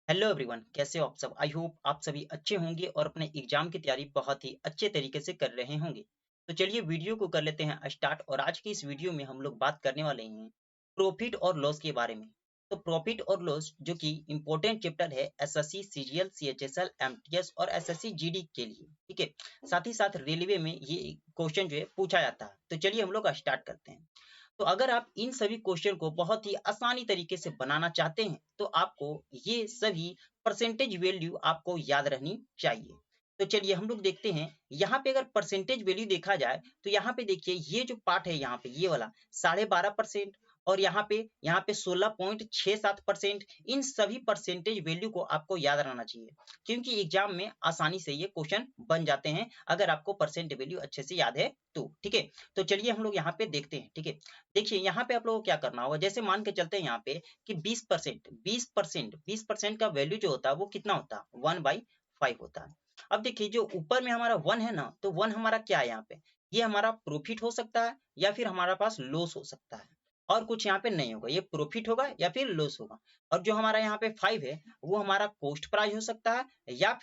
Hello everyone, कैसे हो आप सब। आई होप आप सभी अच्छे होंगे और अपने एग्जाम की तैयारी बहुत ही अच्छे तरीके से कर रहे होंगे। तो चलिए वीडियो को कर लेते हैं स्टार्ट। और आज की इस वीडियो में हम लोग बात करने वाले हैं प्रॉफिट और लॉस के बारे में। तो प्रॉफिट और लॉस जो कि इम्पोर्टेंट चैप्टर है एसएससी सीजीएल सीएचएसएल एमटीएस और एसएससी जीडी के लिए, ठीक है। साथ ही साथ रेलवे में ये क्वेश्चन जो है पूछा जाता है। तो चलिए हम लोग स्टार्ट करते हैं। तो अगर आप इन सभी क्वेश्चन को बहुत ही आसानी तरीके से बनाना चाहते हैं तो आपको ये सभी परसेंटेज वैल्यू आपको याद रहनी चाहिए। तो चलिए हम लोग देखते हैं। यहाँ पे अगर परसेंटेज वैल्यू देखा जाए तो यहाँ पे देखिए ये जो पार्ट है, यहाँ पे ये वाला 12.5% और यहाँ पे 16.67%। इन सभी परसेंटेज वैल्यू को आपको याद रहना चाहिए, क्योंकि एग्जाम में आसानी से ये क्वेश्चन बन जाते हैं अगर आपको परसेंट वैल्यू अच्छे से याद है तो, ठीक है। तो चलिए हम लोग यहाँ पे देखते हैं, ठीक है। देखिए यहाँ पे आप लोगों को क्या करना होगा, जैसे मान के चलते हैं यहाँ पे कि 20% का वैल्यू जो होता है वो कितना होता है 1/5 होता है। अब देखिए जो ऊपर में हमारा 1 है ना, तो 1 हमारा क्या है यहाँ पे, ये हमारा प्रॉफिट हो सकता है या फिर हमारा पास लॉस हो सकता है। और कुछ यहाँ पे नहीं होगा, ये प्रॉफिट होगा या फिर लॉस होगा। और जो हमारा यहाँ पे 5 है वो हमारा कॉस्ट प्राइस हो सकता है या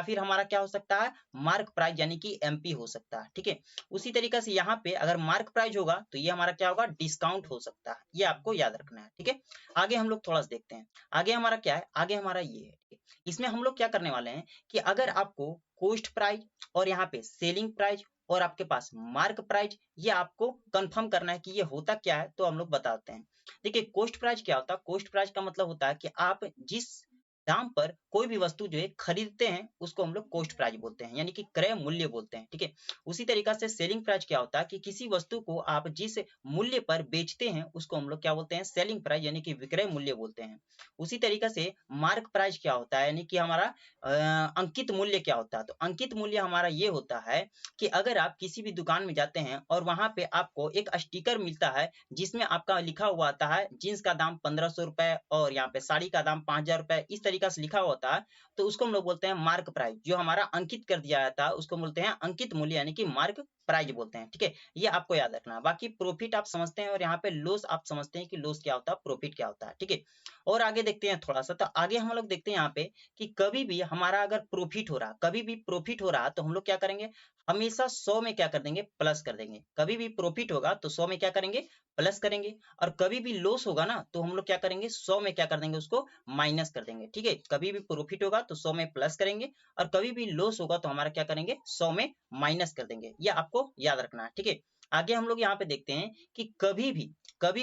फिर हमारा क्या हो सकता है, मार्क प्राइस यानी कि एमपी हो सकता है, ठीक है। उसी तरीके से यहाँ पे अगर मार्क प्राइस होगा तो ये हमारा क्या होगा, डिस्काउंट हो सकता है। ये आपको याद रखना है, ठीक है। आगे हम लोग थोड़ा सा देखते हैं। आगे हमारा क्या है, आगे हमारा ये है, ठीक है। इसमें हम लोग क्या करने वाले हैं कि अगर आपको कॉस्ट प्राइस और यहाँ पे सेलिंग प्राइस और आपके पास मार्क प्राइस, ये आपको कंफर्म करना है कि ये होता क्या है, तो हम लोग बताते हैं। देखिए कॉस्ट प्राइस क्या होता है, कॉस्ट प्राइस का मतलब होता है कि आप जिस दाम पर कोई भी वस्तु जो है खरीदते हैं उसको हम लोग कॉस्ट प्राइस बोलते हैं, यानी कि क्रय मूल्य बोलते हैं, ठीक है। उसी तरीका से सेलिंग प्राइस क्या होता है कि किसी वस्तु को आप जिस मूल्य पर बेचते हैं उसको हम लोग क्या बोलते हैं, सेलिंग प्राइस यानी कि विक्रय मूल्य बोलते हैं। उसी तरीका से मार्क प्राइस क्या होता है, यानी कि हमारा अंकित मूल्य क्या होता है। तो अंकित मूल्य हमारा ये होता है कि अगर आप किसी भी दुकान में जाते हैं और वहां पे आपको एक स्टिकर मिलता है जिसमें आपका लिखा हुआ आता है जींस का दाम 1500 रुपए और यहाँ पे साड़ी का दाम 5000 रुपए, इस तरीके से लिखा हुआ होता है, तो उसको हम लोग बोलते हैं मार्क प्राइस। जो हमारा अंकित कर दिया जाता है उसको बोलते हैं अंकित मूल्य यानी कि मार्क प्राइस बोलते हैं, ठीक है। ये आपको याद रखना है। बाकी प्रॉफिट आप समझते हैं और यहाँ पे लॉस आप समझते हैं कि लॉस क्या होता है, प्रॉफिट क्या होता है, ठीक है। और आगे देखते हैं थोड़ा सा। तो आगे हम लोग देखते हैं यहाँ पे कि कभी भी हमारा अगर प्रॉफिट हो रहा, कभी भी प्रॉफिट हो रहा तो हम लोग क्या करेंगे, हमेशा 100 में क्या कर देंगे, प्लस कर देंगे। कभी भी प्रॉफिट होगा तो 100 में क्या करेंगे, प्लस करेंगे। और कभी भी लॉस होगा ना तो हम लोग क्या करेंगे, 100 में क्या कर देंगे, उसको माइनस कर देंगे, ठीक है। कभी भी प्रॉफिट होगा तो 100 में प्लस करेंगे और कभी भी लॉस होगा तो हमारा क्या करेंगे, 100 में माइनस कर देंगे। ये आपको याद रखना है, ठीक है। आगे हम लोग यहाँ पे देखते हैं कि कभी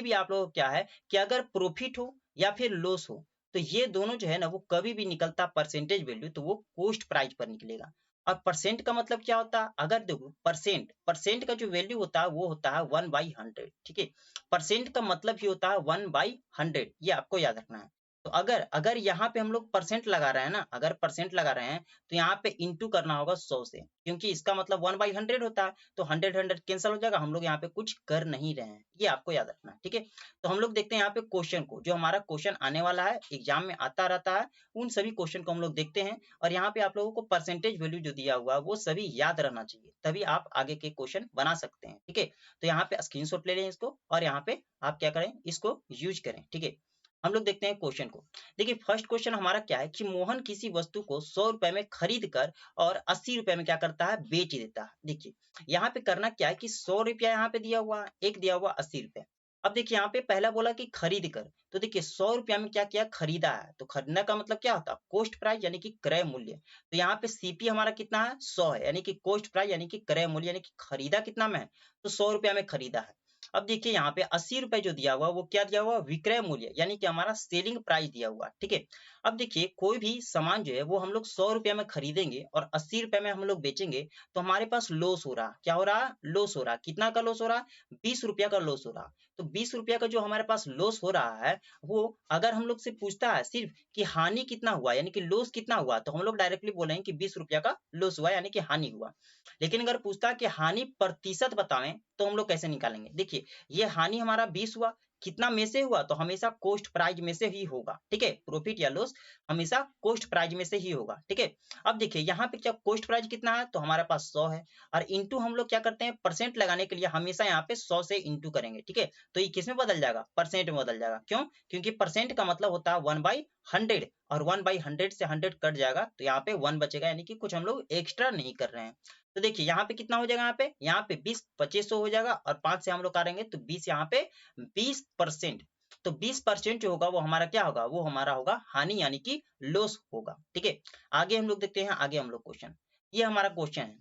भी आप लोग क्या है कि अगर प्रॉफिट हो या फिर लॉस हो तो ये दोनों जो है ना वो कभी भी निकलता परसेंटेज वैल्यू तो वो कॉस्ट प्राइस पर निकलेगा। और परसेंट का मतलब क्या होता है, अगर देखो परसेंट परसेंट का जो वैल्यू होता है वो होता है 1/100, ठीक है। परसेंट का मतलब ही होता है 1/100, ये आपको याद रखना है। तो अगर अगर यहाँ पे हम लोग परसेंट लगा रहे हैं ना, अगर परसेंट लगा रहे हैं तो यहाँ पे इंटू करना होगा 100 से, क्योंकि इसका मतलब 1/100 होता है। तो 100 कैंसिल हो जाएगा, हम लोग यहाँ पे कुछ कर नहीं रहे हैं, ये आपको याद रखना है, ठीक है। तो हम लोग देखते हैं यहाँ पे क्वेश्चन को, जो हमारा क्वेश्चन आने वाला है एग्जाम में आता रहता है, उन सभी क्वेश्चन को हम लोग देखते हैं। और यहाँ पे आप लोगों को परसेंटेज वैल्यू जो दिया हुआ है वो सभी याद रहना चाहिए, तभी आप आगे के क्वेश्चन बना सकते हैं, ठीक है। तो यहाँ पे स्क्रीनशॉट ले लें इसको और यहाँ पे आप क्या करें, इसको यूज करें, ठीक है। हम लोग देखते हैं क्वेश्चन को। देखिए फर्स्ट क्वेश्चन हमारा क्या है कि मोहन किसी वस्तु को 100 रुपए में खरीद कर और 80 रुपए में क्या करता है, बेच देता है। देखिए यहाँ पे करना क्या है कि 100 रुपया यहाँ पे दिया हुआ है, एक दिया हुआ 80 रुपए। अब देखिए यहाँ पे पहला बोला कि खरीद कर, तो देखिए 100 रुपया में क्या किया, खरीदा है। तो खरीदने का मतलब क्या होता है, कॉस्ट प्राइस यानी कि क्रय मूल्य। तो यहाँ पे सीपी हमारा कितना है, 100 है, यानी कि कॉस्ट प्राइस यानी कि क्रय मूल्य, यानी कि खरीदा कितना में है, तो 100 रुपया में खरीदा है। अब देखिए यहाँ पे 80 रुपए जो दिया हुआ वो क्या दिया हुआ, विक्रय मूल्य यानी कि हमारा सेलिंग प्राइस दिया हुआ, ठीक है। अब देखिए कोई भी सामान जो है वो हम लोग 100 रुपए में खरीदेंगे और 80 रुपए में हम लोग बेचेंगे तो हमारे पास लॉस हो रहा, क्या हो रहा, लॉस हो रहा। कितना का लॉस हो रहा, 20 रुपया का लॉस हो रहा। तो 20 रुपया का जो हमारे पास लॉस हो रहा है, वो अगर हम लोग से पूछता है सिर्फ कि हानि कितना हुआ यानी कि लॉस कितना हुआ, तो हम लोग डायरेक्टली बोलेंगे कि 20 रुपया का लॉस हुआ यानी कि हानि हुआ। लेकिन अगर पूछता है कि हानि प्रतिशत बतावें तो हम लोग कैसे निकालेंगे, देखिए ये हानि हमारा 20 हुआ, कितना में से हुआ, तो हमेशा कॉस्ट प्राइस में से ही होगा, ठीक है। प्रॉफिट या लॉस हमेशा कॉस्ट प्राइस में से ही होगा, ठीक है। अब देखिए यहाँ पे क्या कॉस्ट प्राइस कितना है, तो हमारे पास 100 है, और इंटू हम लोग क्या करते हैं, परसेंट लगाने के लिए हमेशा यहाँ पे 100 से इंटू करेंगे, ठीक है। तो ये किस में बदल जाएगा, परसेंट में बदल जाएगा। क्यों, क्योंकि परसेंट का मतलब होता है 1/100, और 1/100 से 100 कट जाएगा, तो यहाँ पे 1 बचेगा, यानी कि कुछ हम लोग एक्स्ट्रा नहीं कर रहे हैं। तो देखिए यहाँ पे कितना हो जाएगा, यहाँ पे 20 2500 हो जाएगा, और 5 से हम लोग काटेंगे तो 20, यहाँ पे 20%। तो 20% जो होगा वो हमारा क्या होगा, वो हमारा होगा हानि, यानी कि लॉस होगा, ठीक है। आगे हम लोग देखते हैं, आगे हम लोग क्वेश्चन, ये हमारा क्वेश्चन है।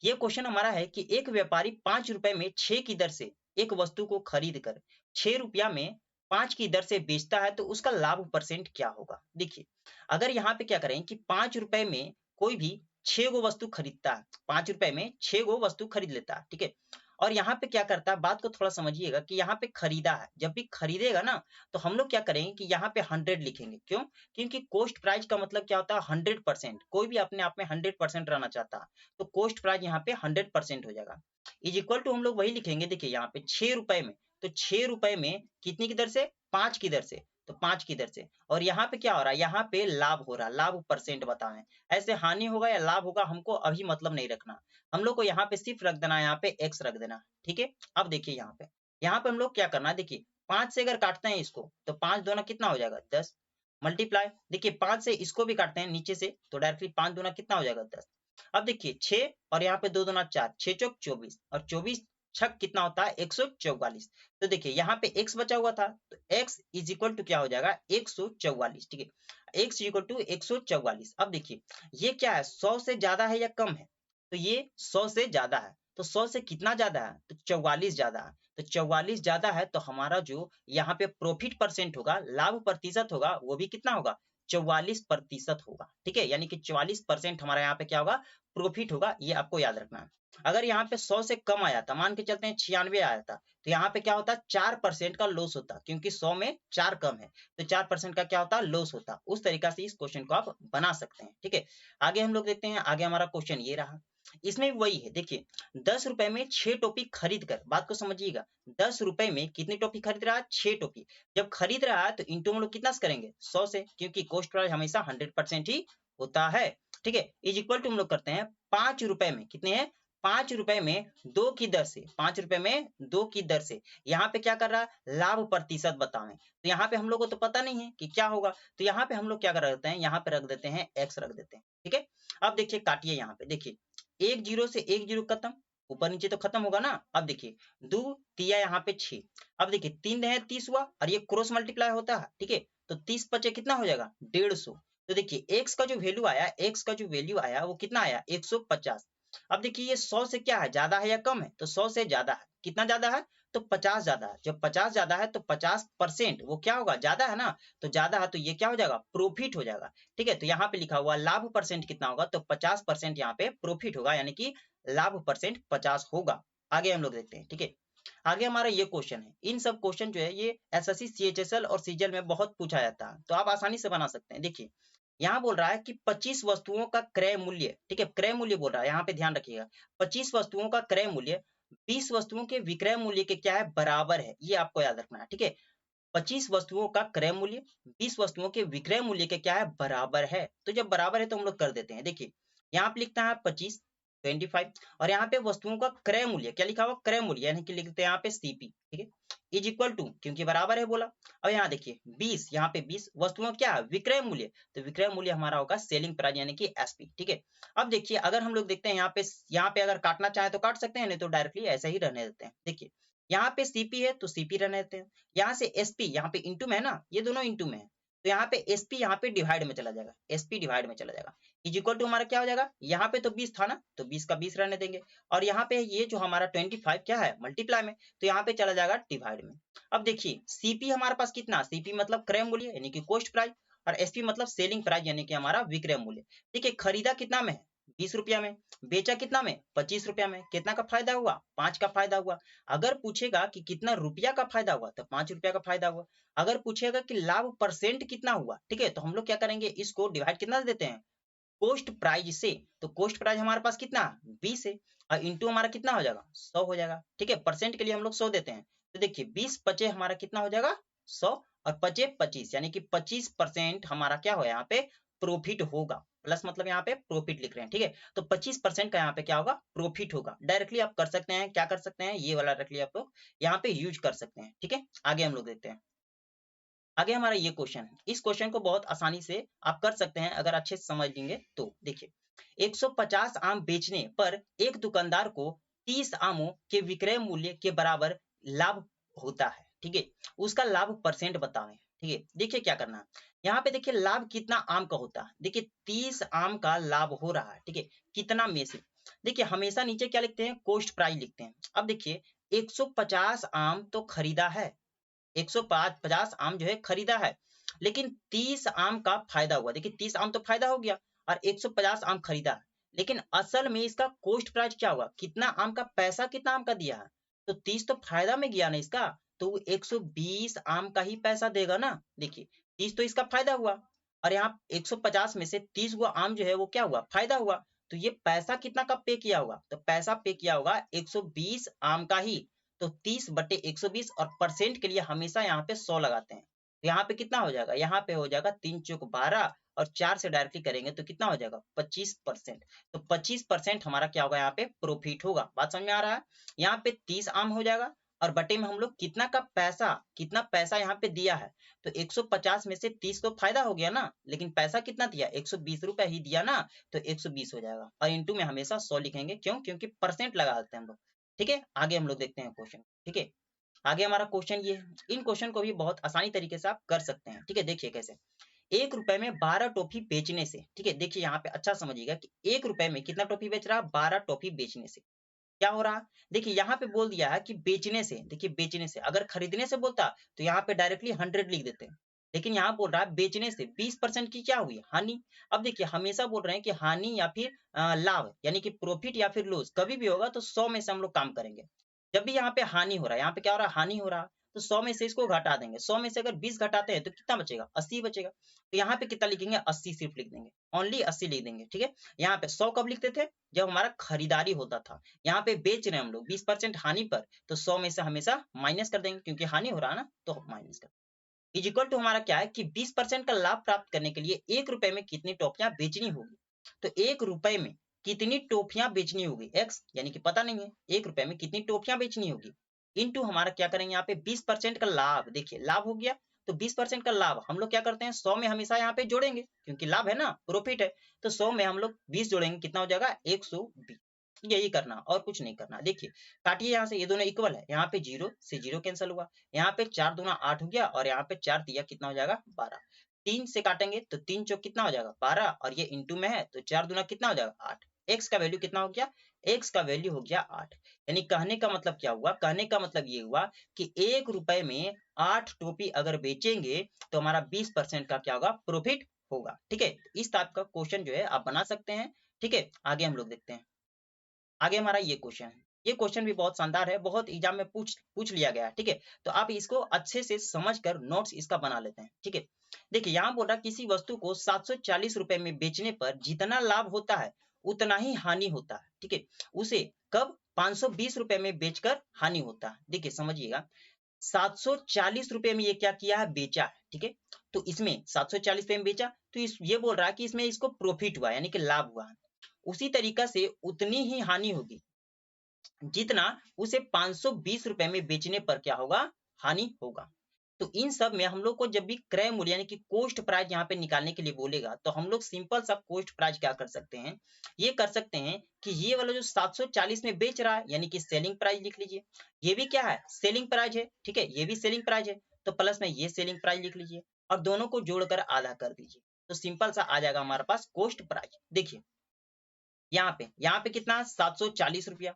ये क्वेश्चन हमारा है कि एक व्यापारी 5 रुपए में 6 की दर से एक वस्तु को खरीद कर 6 रुपया में 5 की दर से बेचता है, तो उसका लाभ परसेंट क्या होगा। देखिए अगर यहाँ पे क्या करें कि 5 रुपए में कोई भी 6 गो वस्तु खरीदता है, 5 रुपए में 6 गो वस्तु खरीद लेता है, ठीक है। और यहाँ पे क्या करता है, बात को थोड़ा समझिएगा कि यहाँ पे खरीदा है, जब भी खरीदेगा ना, तो हम लोग क्या करेंगे कि यहाँ पे 100 लिखेंगे। क्यों, क्योंकि कॉस्ट प्राइस का मतलब क्या होता है, 100%। कोई भी अपने आप में 100% रहना चाहता है, तो कॉस्ट प्राइस यहाँ पे 100% हो जाएगा। इज इक्वल टू हम लोग वही लिखेंगे, देखिए यहाँ पे 6 रुपए में, तो 6 रुपए में कितनी की दर से, 5 की दर से, तो 5 की दर से। और यहाँ पे क्या हो रहा है, यहाँ पे लाभ हो रहा है, लाभ परसेंट बताएं। ऐसे हानि होगा या लाभ होगा हमको अभी मतलब नहीं रखना, हम लोग को यहाँ पे सिर्फ रख देना है, यहाँ पे एक्स रख देना, ठीक है। अब देखिए यहाँ पे हम लोग क्या करना है, देखिए 5 से अगर काटते हैं इसको, तो 5 दूना कितना हो जाएगा, 10, मल्टीप्लाई, देखिए 5 से इसको भी काटते हैं नीचे से, तो डायरेक्टली 5 दूना कितना हो जाएगा, 10। अब देखिए 6 और यहाँ पे 2 दूना 4, 6 चौक 24, और 24 छक कितना होता है, 144। तो देखिए यहाँ पे x बचा हुआ था, तो x इज इक्वल टू क्या हो जाएगा, 144, ठीक है। x equal to 144। अब देखिए ये क्या है, 100 से ज्यादा है या कम है, तो ये 100 से ज्यादा है। तो 100 से कितना ज्यादा है, तो 44 ज्यादा है। तो 44 ज्यादा है, तो हमारा जो यहाँ पे प्रॉफिट परसेंट होगा, लाभ प्रतिशत होगा, वो भी कितना होगा, 44% होगा, ठीक है। यानी कि 44% हमारा यहाँ पे क्या होगा, प्रॉफिट होगा, ये आपको याद रखना है। अगर यहाँ पे 100 से कम आया था, मान के चलते हैं 96 आया था, तो यहाँ पे क्या होता, 4% का लॉस होता, क्योंकि 100 में 4 कम है, तो 4% का क्या होता, लॉस होता। उस तरीका से इस क्वेश्चन को आप बना सकते हैं, ठीक है। आगे हम लोग देखते हैं, आगे हमारा क्वेश्चन ये रहा। इसमें वही है, देखिए 10 रुपए में 6 टोपी खरीद कर, बात को समझिएगा, 10 रुपए में कितनी टोपी खरीद रहा है, 6 टोपी। जब खरीद रहा है तो इंटू हम लोग कितना से करेंगे, 100 से, क्योंकि कॉस्ट प्राइस हमेशा 100% ही होता है, ठीक है। इज इक्वल टू हम लोग करते हैं 5 रुपए में, कितने हैं, 5 रुपए में 2 की दर से, 5 रुपए में 2 की दर से। यहाँ पे क्या कर रहा है, लाभ प्रतिशत बताएं। तो यहाँ पे हम लोग को तो पता नहीं है कि क्या होगा, तो यहाँ पे हम लोग क्या कर देते हैं, यहाँ पे रख देते हैं x रख देते हैं, ठीक है। अब देखिए काटिए, यहाँ पे देखिए 1 जीरो से 1 जीरो खत्म, ऊपर नीचे तो खत्म होगा ना। अब देखिए 2 तिया यहाँ पे 6, अब देखिए 3 है 30 हुआ, और ये क्रॉस मल्टीप्लाई होता है, ठीक है। तो 30 पचे कितना हो जाएगा, 150। तो देखिए x का जो वैल्यू आया, x का जो वैल्यू आया वो कितना आया, 150। अब देखिए ये 100 से क्या है, ज्यादा है या कम है, तो 100 से ज्यादा है, कितना ज्यादा है, तो 50 ज्यादा है। जब 50 ज्यादा है तो 50% वो क्या होगा, ज्यादा है ना, तो ज्यादा है, तो ये क्या हो जाएगा, प्रॉफिट हो जाएगा, ठीक है। तो यहाँ पे लिखा हुआ लाभ परसेंट कितना होगा, तो 50% यहाँ पे प्रॉफिट होगा, यानी कि लाभ परसेंट 50 होगा। आगे हम लोग देखते हैं, ठीक है। आगे हमारा ये क्वेश्चन है, इन सब क्वेश्चन जो है ये एसएससी सीएचएसएल और सीजीएल में बहुत पूछा जाता है, तो आप आसानी से बना सकते हैं। देखिए यहाँ बोल रहा है कि 25 वस्तुओं का क्रय मूल्य, ठीक है, क्रय मूल्य बोल रहा है, यहाँ पे ध्यान रखिएगा, 25 वस्तुओं का क्रय मूल्य 20 वस्तुओं के विक्रय मूल्य के क्या है, बराबर है, ये आपको याद रखना है, ठीक है। 25 वस्तुओं का क्रय मूल्य 20 वस्तुओं के विक्रय मूल्य के क्या है, बराबर है। तो जब बराबर है तो हम लोग कर देते हैं, देखिए यहाँ पे लिखता है 25 25, और यहाँ पे वस्तुओं का क्रय मूल्य क्या लिखा हुआ, क्रय मूल्य, यानी कि लिखते हैं यहाँ पे सीपी, ठीक है, इज इक्वल टू, क्योंकि बराबर है बोला। अब यहाँ देखिए 20, यहाँ पे 20 वस्तुओं क्या है, विक्रय मूल्य, तो विक्रय मूल्य हमारा होगा सेलिंग प्राइस, यानी कि एसपी, ठीक है। अब देखिए अगर हम लोग देखते हैं यहाँ पे अगर काटना चाहे तो काट सकते हैं, नहीं तो डायरेक्टली ऐसे ही रहने देते हैं। देखिए यहाँ पे सीपी है तो सीपी रहने देते हैं, यहाँ से एसपी, यहाँ पे इंटू में है ना, ये दोनों इंटू में है, तो यहाँ पे एसपी यहाँ पे डिवाइड में चला जाएगा, एसपी डिवाइड में चला जाएगा, इज इक्वल टू हमारा क्या हो जाएगा, यहाँ पे तो 20 था ना, तो 20 का 20 रहने देंगे, और यहाँ पे ये जो हमारा 25 क्या है, मल्टीप्लाई में, तो यहाँ पे चला जाएगा डिवाइड में। अब देखिए सीपी हमारे पास कितना, सीपी मतलब क्रय मूल्य यानी कि कॉस्ट प्राइस, और एसपी मतलब सेलिंग प्राइस यानी कि हमारा विक्रय मूल्य। ठीक है, खरीदा कितना में है, 20 रुपया में, बेचा कितना में, 25 रुपया में, कितना का फायदा हुआ, 5 का फायदा हुआ। अगर पूछेगा कि कितना रुपया का फायदा हुआ, तो 5 रुपया का फायदा हुआ। अगर पूछेगा कि लाभ परसेंट कितना हुआ, ठीक है, तो हम लोग क्या करेंगे, इसको डिवाइड कितना देते हैं, कॉस्ट प्राइस से। तो कॉस्ट प्राइस हमारे पास कितना 20 है, और इंटू हमारा कितना हो जाएगा, 100 हो जाएगा, ठीक है। परसेंट के लिए हम लोग 100 देते हैं, तो देखिए 20 पचे हमारा कितना हो जाएगा 100 और पचे 25 यानी कि 25% हमारा क्या हो यहाँ पे प्रॉफिट होगा। प्लस मतलब यहाँ पे प्रॉफिट लिख रहे हैं, ठीक है। तो 25% का यहाँ पे क्या होगा प्रॉफिट होगा। डायरेक्टली आप कर सकते हैं, क्या कर सकते हैं, ये वाला डायरेक्टली आप लोग यहाँ पे यूज कर सकते हैं, ठीक है। आगे हम लोग देखते हैं। आगे हमारा ये क्वेश्चन है, इस क्वेश्चन को बहुत आसानी से आप कर सकते हैं अगर अच्छे से समझ लेंगे तो। देखिए 150 आम बेचने पर एक दुकानदार को 30 आमों के विक्रय मूल्य के बराबर लाभ होता है, ठीक है। उसका लाभ परसेंट बताएं, ठीक है। देखिए क्या करना है यहाँ पे, देखिए लाभ कितना आम का होता है। देखिए 30 आम का लाभ हो रहा है, ठीक है। कितना में से, देखिए हमेशा नीचे क्या लिखते हैं, कॉस्ट प्राइस लिखते हैं। अब देखिए 150 आम तो खरीदा है, 150 आम जो है खरीदा है, लेकिन 30 आम का फायदा हुआ। देखिए 30 आम तो फायदा हो गया और 150 आम खरीदा है, लेकिन असल में इसका कॉस्ट प्राइस क्या हुआ, कितना आम का पैसा कितना आम का दिया है। तो 30 तो फायदा में गया ना इसका, तो वो 120 आम का ही पैसा देगा ना। देखिए 30 तो इसका फायदा हुआ और यहाँ 150 में से 30 गो आम जो है वो क्या हुआ, फायदा हुआ। तो ये पैसा कितना का पे किया होगा, तो पैसा पे किया होगा 120 आम का ही। तो 30 बटे 120 और परसेंट के लिए हमेशा यहाँ पे 100 लगाते हैं। तो यहाँ पे कितना हो जाएगा, यहाँ पे हो जाएगा 3 चौक 12 और 4 से डायरेक्टली करेंगे तो कितना हो जाएगा 25%। तो 25% हमारा क्या होगा, यहाँ पे प्रॉफिट होगा। बात समझ में आ रहा है। यहाँ पे 30 आम हो जाएगा और बटे में हम लोग कितना पैसा यहाँ पे दिया है। तो 150 में से 30 तो फायदा हो गया ना, लेकिन पैसा कितना दिया, 120 रुपया ही दिया ना। तो 120 हो जाएगा और इंटू में हमेशा 100 लिखेंगे, क्यों, क्योंकि परसेंट लगा देते हैं हम लोग, ठीक है। आगे हम लोग देखते हैं क्वेश्चन, ठीक है। आगे हमारा क्वेश्चन ये है, इन क्वेश्चन को भी बहुत आसानी तरीके से आप कर सकते हैं, ठीक है। देखिए कैसे, 1 रुपए में 12 टॉफी बेचने से, ठीक है। देखिए यहाँ पे अच्छा समझिएगा कि 1 रुपए में कितना टॉफी बेच रहा है, 12 टॉफी बेचने से क्या हो रहा है। देखिए यहाँ पे बोल दिया है कि बेचने से, देखिए बेचने से, अगर खरीदने से बोलता तो यहाँ पे डायरेक्टली 100 लिख देते हैं, लेकिन यहाँ बोल रहा है बेचने से 20% की क्या हुई, हानि। अब देखिए हमेशा बोल रहे हैं कि हानि या फिर लाभ, यानी कि प्रॉफिट या फिर लॉस कभी भी होगा तो 100 में से हम लोग काम करेंगे। जब भी यहाँ पे हानि हो रहा है, यहाँ पे क्या हो रहा है, हानि हो रहा है, तो 100 में से इसको घटा देंगे। 100 में से अगर 20 घटाते हैं तो कितना बचेगा, 80 बचेगा। तो यहाँ पे कितना लिखेंगे, 80 सिर्फ लिख देंगे, ओनली 80 लिख देंगे, ठीक है। यहाँ पे 100 कब लिखते थे, जब हमारा खरीदारी होता था। यहाँ पे बेच रहे हैं हम लोग 20% हानि पर, तो 100 में से हमेशा माइनस कर देंगे, क्योंकि हानि हो रहा है ना, तो माइनस कर इज इक्वल टू हमारा क्या है कि 20% का लाभ प्राप्त करने के लिए 1 रुपए में कितनी टॉफियां बेचनी होगी। तो 1 रुपए में कितनी टॉफियां बेचनी होगी, एक्स यानी कि पता नहीं है, 1 रुपए में कितनी टॉफियां बेचनी होगी, इनटू हमारा क्या करेंगे यहाँ पे 20% का लाभ। देखिए लाभ हो गया, तो 20% का लाभ हम लोग क्या करते हैं, 100 में हमेशा यहाँ पे जोड़ेंगे, क्योंकि लाभ है ना, प्रॉफिट है। तो 100 में हम लोग 20 जोड़ेंगे, कितना हो जाएगा 120। यही करना और कुछ नहीं करना। देखिए काटिए यहाँ से, ये दोनों इक्वल है, यहाँ पे 0 से 0 कैंसिल हुआ, यहाँ पे 4 दूना 8 हो गया और यहाँ पे 4 दिया कितना हो जाएगा 12। 3 से काटेंगे तो 3 चौक कितना हो जाएगा 12 और ये इंटू में है तो 4 दूना कितना हो जाएगा 8। एक्स का वैल्यू कितना हो गया, एक्स का वैल्यू हो गया 8। यानी कहने का मतलब क्या हुआ, कहने का मतलब ये हुआ कि 1 रुपए में 8 टोपी अगर बेचेंगे तो हमारा 20% का क्या होगा, प्रॉफिट होगा, ठीक है। इस टाइप का क्वेश्चन जो है आप बना सकते हैं, ठीक है। आगे हम लोग देखते हैं। आगे हमारा ये क्वेश्चन है, ये क्वेश्चन भी बहुत शानदार है, बहुत एग्जाम में पूछ लिया गया है, ठीक है। तो आप इसको अच्छे से समझकर नोट्स इसका बना लेते हैं, ठीक है। देखिए यहाँ बोल रहा किसी वस्तु को 740 रुपए में बेचने पर जितना लाभ होता है उतना ही हानि होता है, ठीक है। उसे कब 520 रुपए में बेचकर हानि होता है। देखिए समझिएगा 740 रुपए में ये क्या किया है, बेचा है, ठीक है। तो इसमें 740 रुपए में बेचा, तो ये बोल रहा है कि इसमें इसको प्रॉफिट हुआ यानी कि लाभ हुआ है। उसी तरीका से उतनी ही हानि होगी जितना उसे 520 रुपए में बेचने पर क्या होगा, हानि होगा। तो इन सब में हम लोग को जब भी क्रय मूल्य यानी कि कॉस्ट प्राइस यहाँ पे निकालने के लिए बोलेगा, तो हम लोग सिंपल सा कॉस्ट प्राइस क्या कर सकते हैं, ये कर सकते हैं कि ये वाला जो 740 में बेच रहा है यानी कि सेलिंग प्राइस लिख लीजिए। ये भी क्या है, सेलिंग प्राइस है, ठीक है, ये भी सेलिंग प्राइस है, तो प्लस में ये सेलिंग प्राइस लिख लीजिए और दोनों को जोड़कर आधा कर दीजिए, तो सिंपल सा आ जाएगा हमारे पास कॉस्ट प्राइस। देखिए यहाँ पे कितना है 740 रुपया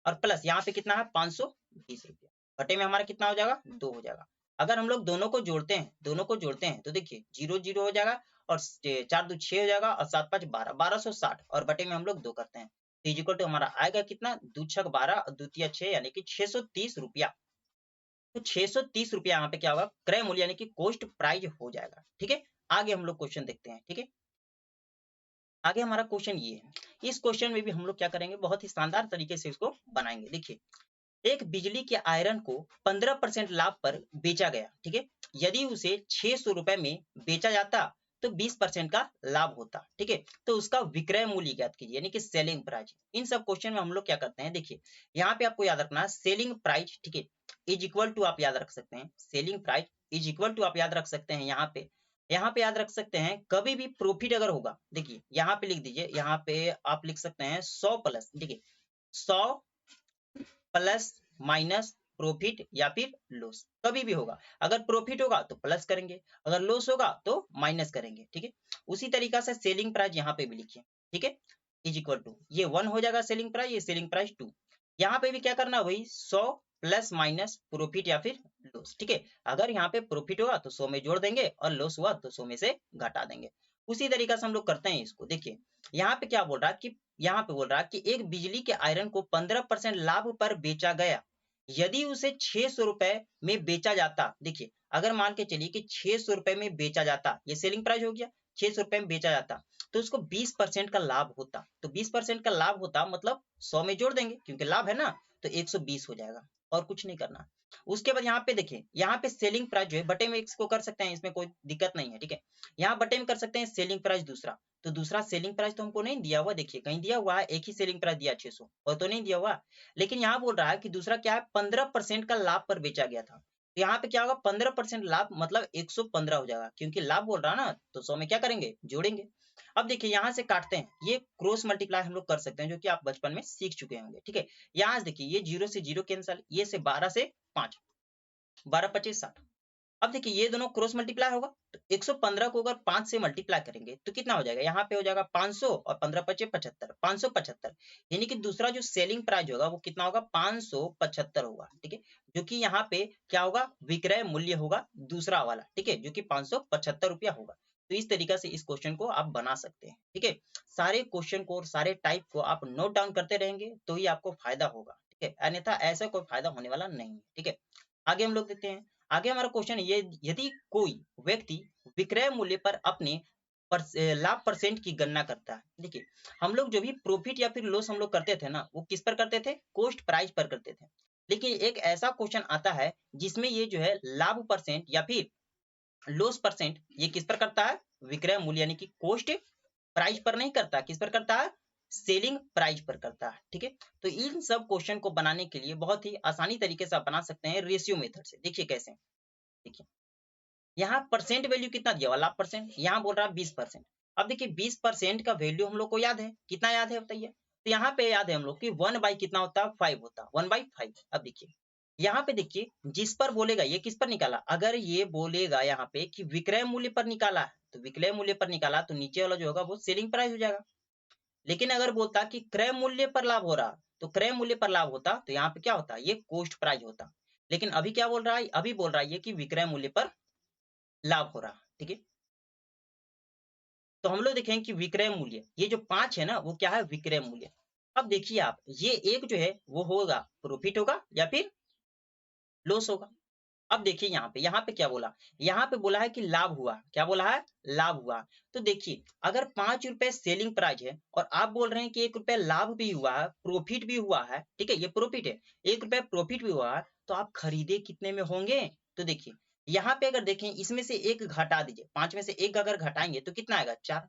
और प्लस यहाँ पे कितना है 520 रुपया, घटे में हमारा कितना हो जाएगा 2 हो जाएगा। अगर हम लोग दोनों को जोड़ते हैं तो देखिए 0 0 हो जाएगा और 4 2 6 हो जाएगा और 7 5 12, 1260 और बटे में हम लोग 2 करते हैं, तो इक्वल टू हमारा आएगा कितना, 2 6 12 और 2 3 6 यानी कि 630 रुपया। तो 630 रुपया यहाँ पे क्या होगा, क्रय मूल्य यानी कि कॉस्ट प्राइस हो जाएगा, ठीक है। आगे हम लोग क्वेश्चन देखते हैं, ठीक है। आगे हमारा क्वेश्चन ये है, इस क्वेश्चन में भी हम लोग क्या करेंगे, बहुत ही शानदार तरीके से इसको बनाएंगे। देखिए एक बिजली के आयरन को 15% लाभ पर बेचा गया, ठीक है। यदि उसे 600 रुपए में बेचा जाता तो 20% का लाभ होता, ठीक है। तो उसका विक्रय मूल्य ज्ञात कीजिए, यानी कि सेलिंग प्राइस। इन सब क्वेश्चन में हम लोग क्या करते हैं, देखिए यहाँ पे आपको याद रखना है सेलिंग प्राइस, ठीक है, इज इक्वल टू आप याद रख सकते हैं selling price is equal to आप याद रख सकते हैं यहाँ पे याद रख सकते हैं कभी भी प्रॉफिट अगर होगा, देखिए यहाँ पे लिख दीजिए, यहाँ पे आप लिख सकते हैं 100 प्लस, देखिए 100 प्लस माइनस प्रॉफिट या फिर लॉस, कभी भी होगा। अगर प्रॉफिट होगा तो प्लस करेंगे, अगर लॉस होगा तो माइनस करेंगे, ठीक है। उसी तरीका से सेलिंग प्राइस यहाँ पे भी लिखिए, ठीक है, इज इक्वल टू ये 1 हो जाएगा सेलिंग प्राइस, ये सेलिंग प्राइस 2। यहाँ पे भी क्या करना, वही 100 प्लस माइनस प्रॉफिट या फिर लॉस, ठीक है। अगर यहाँ पे प्रॉफिट होगा तो 100 में जोड़ देंगे और लॉस हुआ तो 100 में से घटा देंगे। उसी तरीका से हम लोग करते हैं इसको। देखिए यहाँ पे क्या बोल रहा है कि यहाँ पे बोल रहा है कि एक बिजली के आयरन को 15% लाभ पर बेचा गया, यदि उसे 600 रुपए में बेचा जाता। देखिए अगर मान के चलिए कि 600 रुपए में बेचा जाता, ये सेलिंग प्राइस हो गया, 600 रुपए में बेचा जाता तो उसको 20% का लाभ होता। तो 20% का लाभ होता मतलब 100 में जोड़ देंगे क्योंकि लाभ है ना, तो 120 हो जाएगा और कुछ नहीं करना। उसके बाद यहाँ पे देखिए, यहाँ पे सेलिंग प्राइस जो है बटे में इसको कर सकते हैं, इसमें कोई दिक्कत नहीं है, ठीक है। यहाँ बटे में कर सकते हैं सेलिंग प्राइस दूसरा, तो दूसरा सेलिंग प्राइस तो हमको नहीं दिया हुआ, देखिए कहीं दिया हुआ है, एक ही सेलिंग प्राइस दिया 600 और तो नहीं दिया हुआ। लेकिन यहाँ बोल रहा है कि दूसरा क्या है, 15% का लाभ पर बेचा गया था। तो यहाँ पे क्या होगा, 15% लाभ मतलब 115 हो जाएगा, क्योंकि लाभ बोल रहा है ना, तो 100 में क्या करेंगे, जोड़ेंगे। अब देखिए यहाँ से काटते हैं, ये क्रॉस मल्टीप्लाई हम लोग कर सकते हैं, जो कि आप बचपन में सीख चुके होंगे, ठीक है। यहाँ से देखिए ये 0 से 0 कैंसल, ये से 12 से 5, 12 25 60। अब देखिए ये दोनों क्रॉस मल्टीप्लाई होगा, तो 115 को अगर 5 से मल्टीप्लाई करेंगे तो कितना हो जाएगा, यहाँ पे हो जाएगा 500 और 15 पचे 75, 575। यानी कि दूसरा जो सेलिंग प्राइस होगा वो कितना होगा, 575 होगा, ठीक है। जो कि यहाँ पे क्या होगा, विक्रय मूल्य होगा दूसरा वाला, ठीक है, जो कि 575 रुपया होगा। तो इस तरीका से इस क्वेश्चन को आप बना सकते हैं, ठीक है। सारे क्वेश्चन को और सारे टाइप को आप नोट डाउन करते रहेंगे तो ही आपको फायदा होगा, ठीक है, अन्यथा ऐसा कोई फायदा होने वाला नहीं है, ठीक है। आगे हम लोग देखते हैं। आगे हमारा क्वेश्चन ये, यदि कोई व्यक्ति विक्रय मूल्य पर अपने लाभ परसेंट की गणना करता है। देखिए हम लोग जो भी प्रॉफिट या फिर लॉस हम लोग करते थे ना, वो किस पर करते थे, कॉस्ट प्राइस पर करते थे। लेकिन एक ऐसा क्वेश्चन आता है जिसमें ये जो है लाभ परसेंट या फिर लॉस परसेंट ये किस पर करता है, विक्रय मूल्य यानी कि कॉस्ट प्राइस पर नहीं करता, किस पर करता है, सेलिंग प्राइस पर करता है, ठीक है। तो इन सब क्वेश्चन को बनाने के लिए बहुत ही आसानी तरीके से आप बना सकते हैं रेशियो मेथड से। देखिए कैसे, देखिए यहाँ परसेंट वैल्यू कितना दिया हुआ, लाभ परसेंट, यहाँ बोल रहा है 20%। अब देखिए 20% का वैल्यू हम लोग को याद है, कितना याद है बताइए। तो यहाँ पे याद है हम लोग कि 1 बाई कितना होता है, 5 होता है, 1 बाई 5। अब देखिए यहाँ पे देखिए जिस पर बोलेगा ये किस पर निकाला, अगर ये बोलेगा यहाँ पे कि विक्रय मूल्य पर निकाला है तो विक्रय मूल्य पर निकाला, तो नीचे वाला जो होगा वो सेलिंग प्राइस हो जाएगा। लेकिन अगर बोलता कि क्रय मूल्य पर लाभ हो रहा, तो क्रय मूल्य पर लाभ होता तो यहाँ पे क्या होता, ये कॉस्ट प्राइस होता। लेकिन अभी क्या बोल रहा है, अभी बोल रहा है ये कि विक्रय मूल्य पर लाभ हो रहा, ठीक है। तो हम लोग देखें कि विक्रय मूल्य, ये जो 5 है ना, वो क्या है, विक्रय मूल्य। अब देखिए आप, ये एक जो है वो होगा प्रॉफिट होगा या फिर लॉस होगा। अब देखिए यहाँ पे क्या बोला, यहाँ पे बोला है कि लाभ हुआ, क्या बोला है, लाभ हुआ। तो देखिए अगर 5 रुपए सेलिंग प्राइस है और आप बोल रहे हैं कि 1 रुपए लाभ भी हुआ है, प्रॉफिट भी हुआ है, ठीक है, ये प्रॉफिट है, 1 रुपए प्रॉफिट भी हुआ है, तो आप खरीदे कितने में होंगे। तो देखिए यहाँ पे अगर देखें, इसमें से एक घटा दीजिए, 5 में से एक अगर घटाएंगे तो कितना आएगा, 4।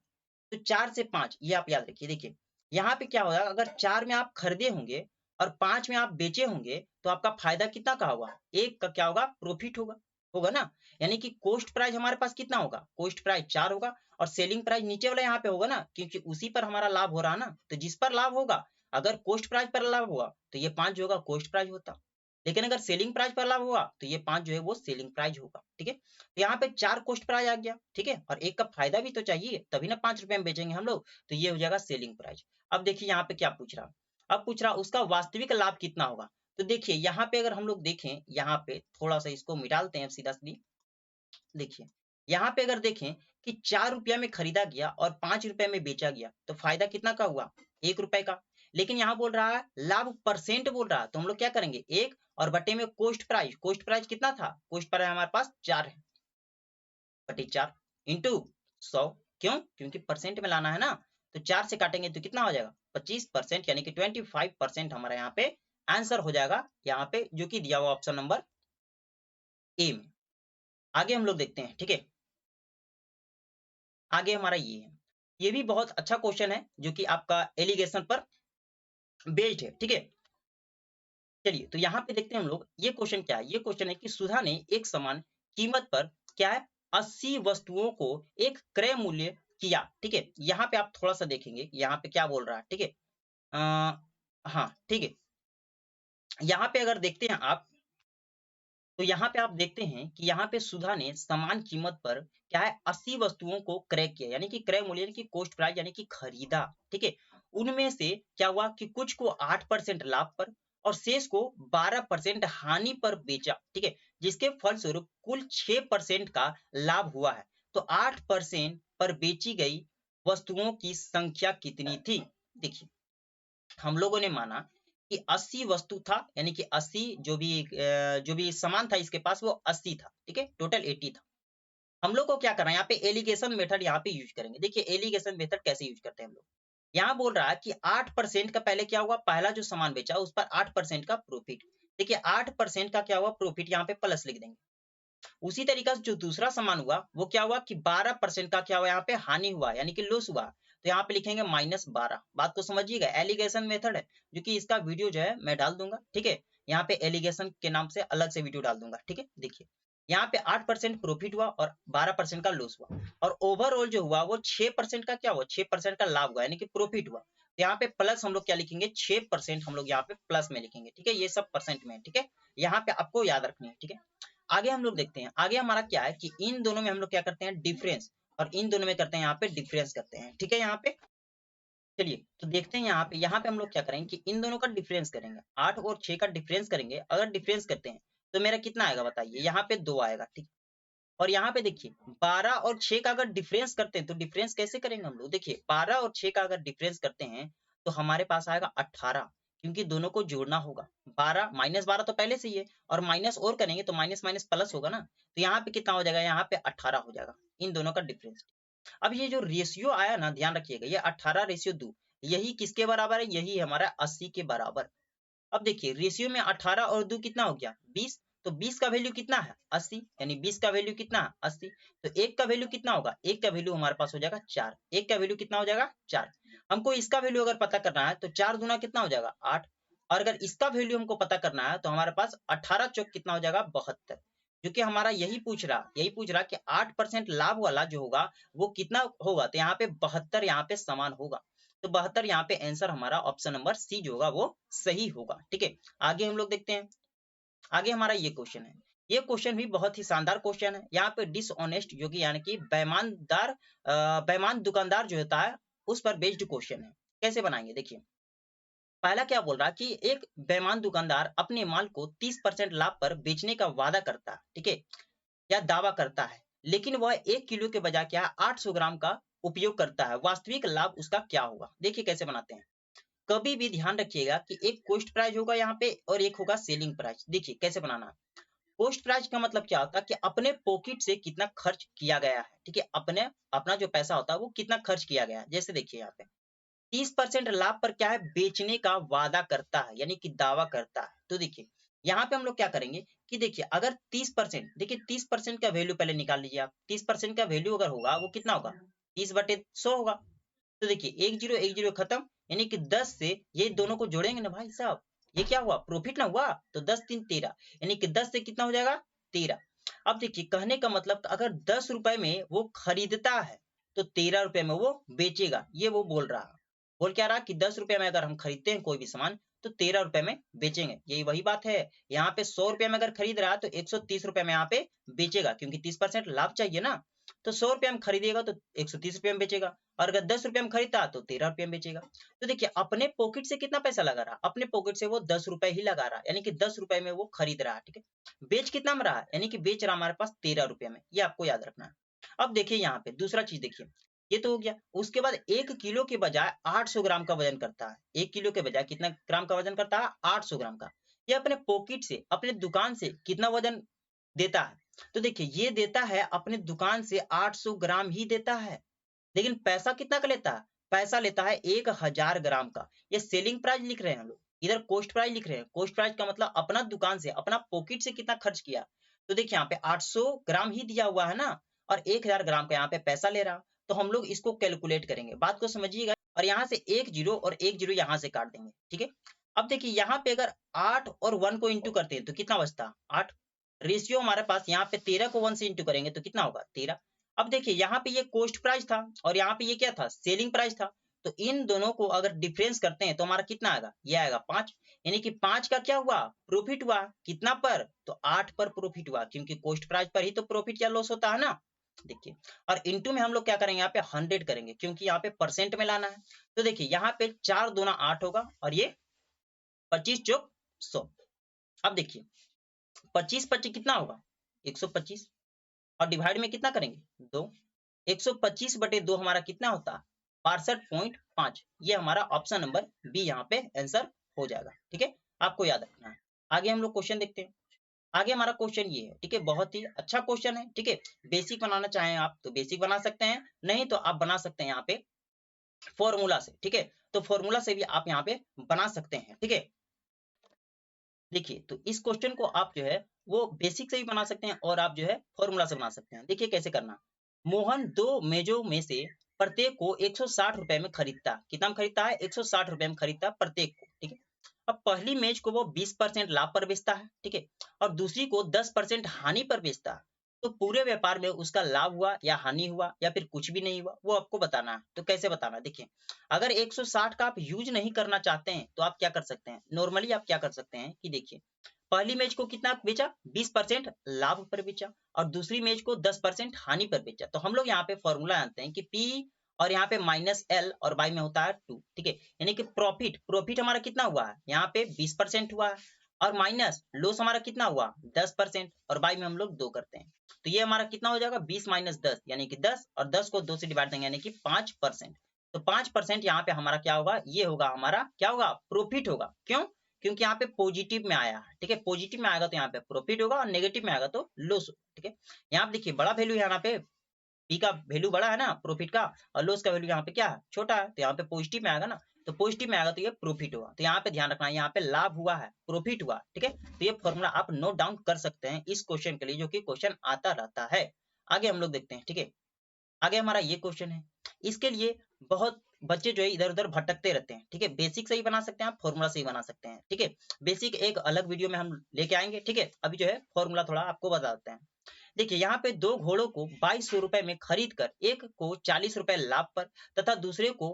तो 4 से 5 ये आप याद रखिए। देखिए यहाँ पे क्या होगा, अगर 4 में आप खरीदे होंगे और 5 में आप बेचे होंगे तो आपका फायदा कितना का होगा, एक का क्या होगा, प्रॉफिट होगा, होगा ना। यानी कि कॉस्ट प्राइस हमारे पास कितना होगा, कॉस्ट प्राइस 4 होगा और सेलिंग प्राइस नीचे वाला यहाँ पे होगा ना, क्योंकि उसी पर हमारा लाभ हो रहा है ना। तो जिस पर लाभ होगा, अगर कॉस्ट प्राइस पर लाभ हुआ तो ये 5 जो होगा कॉस्ट प्राइस होता, लेकिन अगर सेलिंग प्राइस पर लाभ हुआ तो ये 5 जो है वो सेलिंग प्राइस होगा, ठीक है। तो यहाँ पे 4 कॉस्ट प्राइस आ गया, ठीक है, और एक का फायदा भी तो चाहिए, तभी ना 5 रुपए में बेचेंगे हम लोग, तो ये हो जाएगा सेलिंग प्राइस। अब देखिए यहाँ पे क्या पूछ रहा, अब पूछ रहा उसका वास्तविक लाभ कितना होगा। तो देखिए यहाँ पे अगर हम लोग देखें, यहाँ पे थोड़ा सा इसको मिटालते हैं सीधा सीधी। देखिए यहाँ पे अगर देखें कि 4 रुपया में खरीदा गया और 5 रुपए में बेचा गया, तो फायदा कितना का हुआ, 1 रुपए का। लेकिन यहाँ बोल रहा है लाभ परसेंट बोल रहा है, तो हम लोग क्या करेंगे, 1 और बटे में कॉस्ट प्राइस कितना था, कॉस्ट प्राइस हमारे पास 4 है, बटे 4 इंटू 100। क्यों, क्योंकि परसेंट में लाना है ना। तो 4 से काटेंगे तो कितना हो जाएगा, 25%, यानी कि 25% हमारा यहाँ पे आंसर हो जाएगा यहाँ पे जो कि दिया हुआ ऑप्शन नंबर ए में। आगे हम लोग देखते हैं, ठीक है। आगे हमारा ये है, ये भी बहुत अच्छा क्वेश्चन है जो कि आपका एलिगेशन पर बेस्ड है, ठीक है। चलिए तो यहाँ पे देखते हैं हम लोग, ये क्वेश्चन क्या है। ये क्वेश्चन है कि सुधा ने एक समान कीमत पर क्या है 80 वस्तुओं को एक क्रय मूल्य किया, ठीक है। यहाँ पे आप थोड़ा सा देखेंगे यहाँ पे क्या बोल रहा है, ठीक है। हाँ ठीक है, यहाँ पे अगर देखते हैं आप, तो यहाँ पे आप देखते हैं कि यहाँ पे सुधा ने समान कीमत पर क्या है 80 वस्तुओं को क्रय किया, यानी कि क्रय मूल्य यानी कि कॉस्ट प्राइस यानी कि खरीदा, ठीक है। उनमें से क्या हुआ कि कुछ को 8% लाभ पर और शेष को 12% हानि पर बेचा, ठीक है। जिसके फलस्वरूप कुल 6% का लाभ हुआ है। तो 8% पर बेची गई वस्तुओं की संख्या कितनी थी। देखिए हम लोगों ने माना कि 80 वस्तु था, यानी कि 80 जो भी सामान था इसके पास वो 80 था, ठीक है, टोटल 80 था। हम लोग को क्या करना है यहाँ पे एलिगेशन मेथड यहाँ पे यूज करेंगे। देखिए एलिगेशन मेथड कैसे यूज करते हैं हम लोग। यहाँ बोल रहा है कि 8% का पहले क्या हुआ, पहला जो सामान बेचा उस पर 8% का प्रॉफिट। देखिए 8% का क्या हुआ प्रॉफिट, यहाँ पे प्लस लिख देंगे। उसी तरीका से जो दूसरा सामान हुआ वो क्या हुआ कि 12% का क्या हुआ यहाँ पे हानि हुआ, यानी कि लॉस हुआ। तो यहाँ पे लिखेंगे -12। बात को समझिएगा, एलिगेशन मेथड है जो कि इसका वीडियो जो है मैं डाल दूंगा, ठीक है। यहाँ पे एलिगेशन के नाम से अलग से वीडियो डाल दूंगा, ठीक है। देखिए यहाँ पे 8% प्रॉफिट हुआ और 12% का लॉस हुआ, और ओवरऑल जो हुआ वो 6% का क्या हुआ, 6% का लाभ हुआ, यानी कि प्रॉफिट हुआ। तो यहाँ पे प्लस हम लोग क्या लिखेंगे, 6% हम लोग यहाँ पे प्लस में लिखेंगे, ठीक है। ये सब परसेंट में, ठीक है। यहाँ पे आपको याद रखनी है, ठीक है। आगे हम लोग देखते हैं, आगे हमारा क्या है कि इन दोनों में हम लोग क्या करते हैं डिफरेंस, और इन दोनों में करते हैं यहाँ पे डिफरेंस करते हैं, ठीक है। यहाँ पे चलिए तो देखते हैं यहाँ पे हम लोग क्या करेंगे कि इन दोनों का डिफरेंस करेंगे, 8 और 6 का डिफरेंस करेंगे। अगर डिफरेंस करते हैं तो मेरा कितना आएगा बताइए, यहाँ पे 2 आएगा, ठीक। और यहाँ पे देखिए 12 और 6 का अगर डिफरेंस करते हैं तो डिफरेंस कैसे करेंगे हम लोग। देखिए 12 और 6 का अगर डिफरेंस करते हैं तो हमारे पास आएगा 18, क्योंकि दोनों को जोड़ना होगा। 12 -12 तो पहले से ही है, और माइनस और करेंगे तो माइनस माइनस प्लस होगा ना। तो यहाँ पे कितना हो जाएगा, यहाँ पे 18 हो जाएगा इन दोनों का डिफरेंस। अब ये जो रेशियो आया ना, ध्यान रखिएगा, ये 18:2, यही किसके बराबर है, यही हमारा 80 के बराबर। अब देखिए रेशियो में 18 और 2 कितना हो गया 20। तो 20 का वैल्यू कितना है 80, यानी 20 का वैल्यू कितना है 80। तो 1 का वैल्यू कितना होगा, 1 का वैल्यू हमारे पास हो जाएगा 4। 1 का वैल्यू कितना हो जाएगा 4। हमको इसका वैल्यू अगर पता करना है तो 4 दूना कितना हो जाएगा 8। और अगर इसका वैल्यू हमको पता करना है तो हमारे पास 18 चौक कितना हो जाएगा 72। जो कि हमारा यही पूछ रहा कि 8% लाभ वाला जो होगा वो कितना होगा। तो यहाँ पे 72 यहाँ पे समान होगा। तो 72 यहाँ पे आंसर हमारा ऑप्शन नंबर सी जो होगा वो सही होगा, ठीक है। आगे हम लोग देखते हैं, आगे हमारा ये क्वेश्चन है। ये क्वेश्चन भी बहुत ही शानदार क्वेश्चन है। यहाँ पे डिसऑनेस्ट जो कि यानी कि बेईमान दुकानदार जो होता है उस पर बेस्ड क्वेश्चन है। कैसे बनाएंगे देखिए, पहला क्या बोल रहा है कि एक बेईमान दुकानदार अपने माल को 30% लाभ पर बेचने का वादा करता है, ठीक है, या दावा करता है, लेकिन वह 1 किलो के बजाय क्या 800 ग्राम का उपयोग करता है। वास्तविक लाभ उसका क्या होगा। देखिए कैसे बनाते हैं। कभी भी ध्यान रखिएगा कि एक कॉस्ट प्राइस होगा यहाँ पे और एक होगा सेलिंग प्राइस। देखिए कैसे बनाना है। कॉस्ट प्राइस का मतलब क्या होता है कि अपने पॉकेट से कितना खर्च किया गया है, ठीक है, अपना जो पैसा होता है वो कितना खर्च किया गया है। जैसे देखिए यहाँ पे 30% लाभ पर क्या है बेचने का वादा करता है, यानी कि दावा करता है। तो देखिए यहाँ पे हम लोग क्या करेंगे कि देखिए अगर 30%, देखिए 30% का वैल्यू पहले निकाल लीजिए आप। 30% का वैल्यू अगर होगा वो कितना होगा 30/100 होगा। तो देखिए 10 खत्म, यानी कि 10 से ये दोनों को जोड़ेंगे ना भाई साहब, ये क्या हुआ प्रॉफिट ना हुआ। तो 10 3 13, यानी कि 10 से कितना हो जाएगा 13। अब देखिए कहने का मतलब अगर 10 रुपए में वो खरीदता है तो 13 रुपए में वो बेचेगा, ये वो बोल रहा है। बोल क्या रहा कि 10 रुपए में अगर हम खरीदते हैं कोई भी सामान तो 13 रुपए में बेचेंगे, यही वही बात है। यहाँ पे 100 रुपए में अगर खरीद रहा है तो 130 रुपए में यहाँ पे बेचेगा, क्योंकि 30% लाभ चाहिए ना। तो 100 रुपए में खरीदेगा तो 130 रुपए में बेचेगा, और अगर 10 रुपए में खरीदता तो 13 रुपए में बेचेगा। तो देखिए अपने पॉकेट से कितना पैसा लगा रहा, अपने पॉकेट से वो 10 रुपए ही लगा रहा, यानी कि 10 रुपए में वो खरीद रहा है, ठीक है। बेच कितना में रहा है, यानी कि बेच रहा हमारे पास 13 रुपए में, ये आपको याद रखना है। अब देखिए यहाँ पे दूसरा चीज देखिए, ये तो हो गया। उसके बाद 1 किलो के बजाय 800 ग्राम का वजन करता है। 1 किलो के बजाय कितना ग्राम का वजन करता है 800 ग्राम का। ये अपने पॉकेट से अपने दुकान से कितना वजन देता है। तो देखिए ये देता है अपने दुकान से 800 ग्राम ही देता है, लेकिन पैसा कितना का लेता है, पैसा लेता है 1000 ग्राम का। ये सेलिंग प्राइस लिख रहे हैं हम लोग। इधर कॉस्ट प्राइस लिख रहे हैं, कॉस्ट प्राइस का मतलब अपना दुकान से, अपना पॉकेट से कितना खर्च किया। तो देखिए यहाँ पे 800 ग्राम ही दिया हुआ है ना, और 1000 ग्राम का यहाँ पे पैसा ले रहा, तो हम लोग इसको कैलकुलेट करेंगे, बात को समझिएगा। और यहाँ से एक जीरो और एक जीरो यहाँ से काट देंगे, ठीक है। अब देखिए यहाँ पे अगर 8 और 1 को इंटू करते हैं तो कितना बचता, 8। रेशियो हमारे पास यहाँ पे 13 को 1 से इंटू करेंगे तो कितना होगा, 13। अब देखिए यहाँ पे ये कॉस्ट प्राइस था और यहाँ पे ये क्या था, सेलिंग प्राइस था। तो इन दोनों को अगर डिफरेंस करते हैं तो हमारा कितना आएगा, ये आएगा 5। यानी कि 5 का क्या हुआ, प्रॉफिट हुआ। कितना पर, तो 8 पर प्रॉफिट हुआ, क्योंकि कॉस्ट प्राइस पर ही तो प्रॉफिट या लॉस होता है ना। देखिए, और इनटू में हम लोग क्या करेंगे, यहाँ पे 100 करेंगे, क्योंकि यहाँ पे परसेंट में लाना है। तो देखिए यहाँ पे 4 दूना 8 होगा, और ये 25 चौक 100। अब देखिए 25 25 कितना होगा, 125, और डिवाइड में कितना करेंगे, 2। 125 बटे 2 हमारा कितना होता है, 62.5। ये हमारा ऑप्शन नंबर बी यहाँ पे आंसर हो जाएगा, ठीक है। आपको याद रखना है। आगे हम लोग क्वेश्चन देखते हैं। आगे हमारा क्वेश्चन ये है, ठीक है, बहुत ही अच्छा क्वेश्चन है, ठीक है। बेसिक बनाना चाहें आप तो बेसिक बना सकते हैं, नहीं तो आप बना सकते हैं यहाँ पे फॉर्मूला से, ठीक है। तो फॉर्मूला से भी आप यहाँ पे बना सकते हैं, ठीक है। देखिए, तो इस क्वेश्चन को आप जो है वो बेसिक से भी बना सकते हैं और आप जो है फॉर्मूला से बना सकते हैं। देखिए कैसे करना। मोहन 2 मेजों में से प्रत्येक को 160 रुपए में खरीदता, कितना में खरीदता है, 160 रुपए में खरीदता प्रत्येक को, ठीक है। अब पहली मेज को वो 20% लाभ पर बेचता है, ठीक है, और दूसरी को 10% हानि पर बेचता है। तो पूरे व्यापार में उसका लाभ हुआ या हानि हुआ या फिर कुछ भी नहीं हुआ, वो आपको बताना है। तो कैसे बताना, देखिए, अगर 160 का आप यूज नहीं करना चाहते हैं तो आप क्या कर सकते हैं, नॉर्मली आप क्या कर सकते हैं कि देखिए, पहली मैच को कितना बेचा, 20% लाभ पर बेचा, और दूसरी मैच को 10% हानि पर बेचा। तो हम लोग यहाँ पे फॉर्मूला जानते हैं कि P और यहाँ पे माइनस L और बाई में होता है 2, ठीक है। यानी कि प्रॉफिट, प्रॉफिट हमारा कितना हुआ है, यहाँ पे 20% हुआ है, और माइनस लॉस हमारा कितना हुआ, 10%, और बाई में हम लोग 2 करते हैं। तो ये हमारा कितना हो जाएगा, 20 माइनस 10 यानी कि 10, और 10 को 2 से डिवाइड देंगे यानी कि 5%। तो 5% यहाँ पे हमारा क्या होगा, ये होगा हमारा क्या होगा, प्रॉफिट होगा। क्यों, क्योंकि यहाँ पे पॉजिटिव में आया है, ठीक है। पॉजिटिव में आएगा तो यहाँ पे प्रॉफिट होगा, और नेगेटिव में आएगा तो लॉस, ठीक है। यहाँ पे देखिए बड़ा वैल्यू है, यहाँ पे पी का वैल्यू बड़ा है ना प्रॉफिट का, और लॉस का वैल्यू यहाँ पे क्या है, छोटा है। तो यहाँ पे पॉजिटिव में आएगा ना, तो पॉजिटिव में आएगा तो ये प्रॉफिट होगा। तो यहाँ पे ध्यान रखना, यहाँ पे लाभ हुआ है, प्रॉफिट हुआ, ठीक है। तो ये फॉर्मूला आप नोट डाउन कर सकते हैं इस क्वेश्चन के लिए, जो कि क्वेश्चन आता रहता है। आगे हम लोग देखते हैं, ठीक है। आगे हमारा ये क्वेश्चन है, इसके लिए बहुत बच्चे जो है इधर उधर भटकते रहते हैं, ठीक है। बेसिक से ही बना सकते हैं आप, फॉर्मूला से ही बना सकते हैं, ठीक है। बेसिक एक अलग वीडियो में हम लेके आएंगे, ठीक है। अभी जो है फॉर्मूला थोड़ा आपको बता देते हैं। देखिए यहाँ पे 2 घोड़ों को 2200 रुपए में खरीद कर एक को 40 रुपए लाभ पर तथा दूसरे को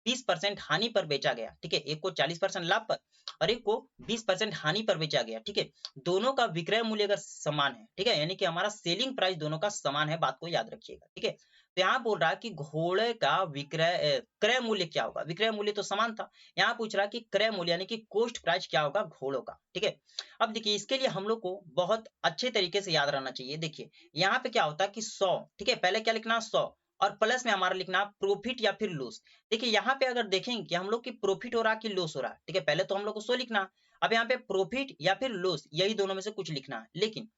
20% हानि पर बेचा गया, ठीक है। एक को 40% लाभ पर और एक को 20% हानि पर बेचा गया, ठीक है। दोनों का विक्रय मूल्य अगर समान है, ठीक है, यानी कि हमारा सेलिंग प्राइस दोनों का समान है, बात को याद रखिएगा, ठीक है। तो यहाँ बोल रहा है कि घोड़े का विक्रय क्रय मूल्य क्या होगा, विक्रय मूल्य तो समान था। यहाँ पूछ रहा है कि क्रय मूल्य यानी कि कॉस्ट प्राइस क्या होगा घोड़ों का, ठीक है। अब देखिए इसके लिए हम लोग को बहुत अच्छे तरीके से याद रहना चाहिए। देखिए यहाँ पे क्या होता है कि 100, ठीक है, पहले क्या लिखना, 100, और प्लस में हमारा लिखना प्रॉफिट या फिर लॉस। देखिए यहाँ पे अगर देखेंगे कि हम लोग की प्रॉफिट हो रहा है कि लॉस हो रहा है, ठीक है, पहले तो हम लोग को 100 लिखना है। अब यहाँ पे प्रॉफिट या फिर लॉस, यही दोनों में से कुछ लिखना है। लेकिन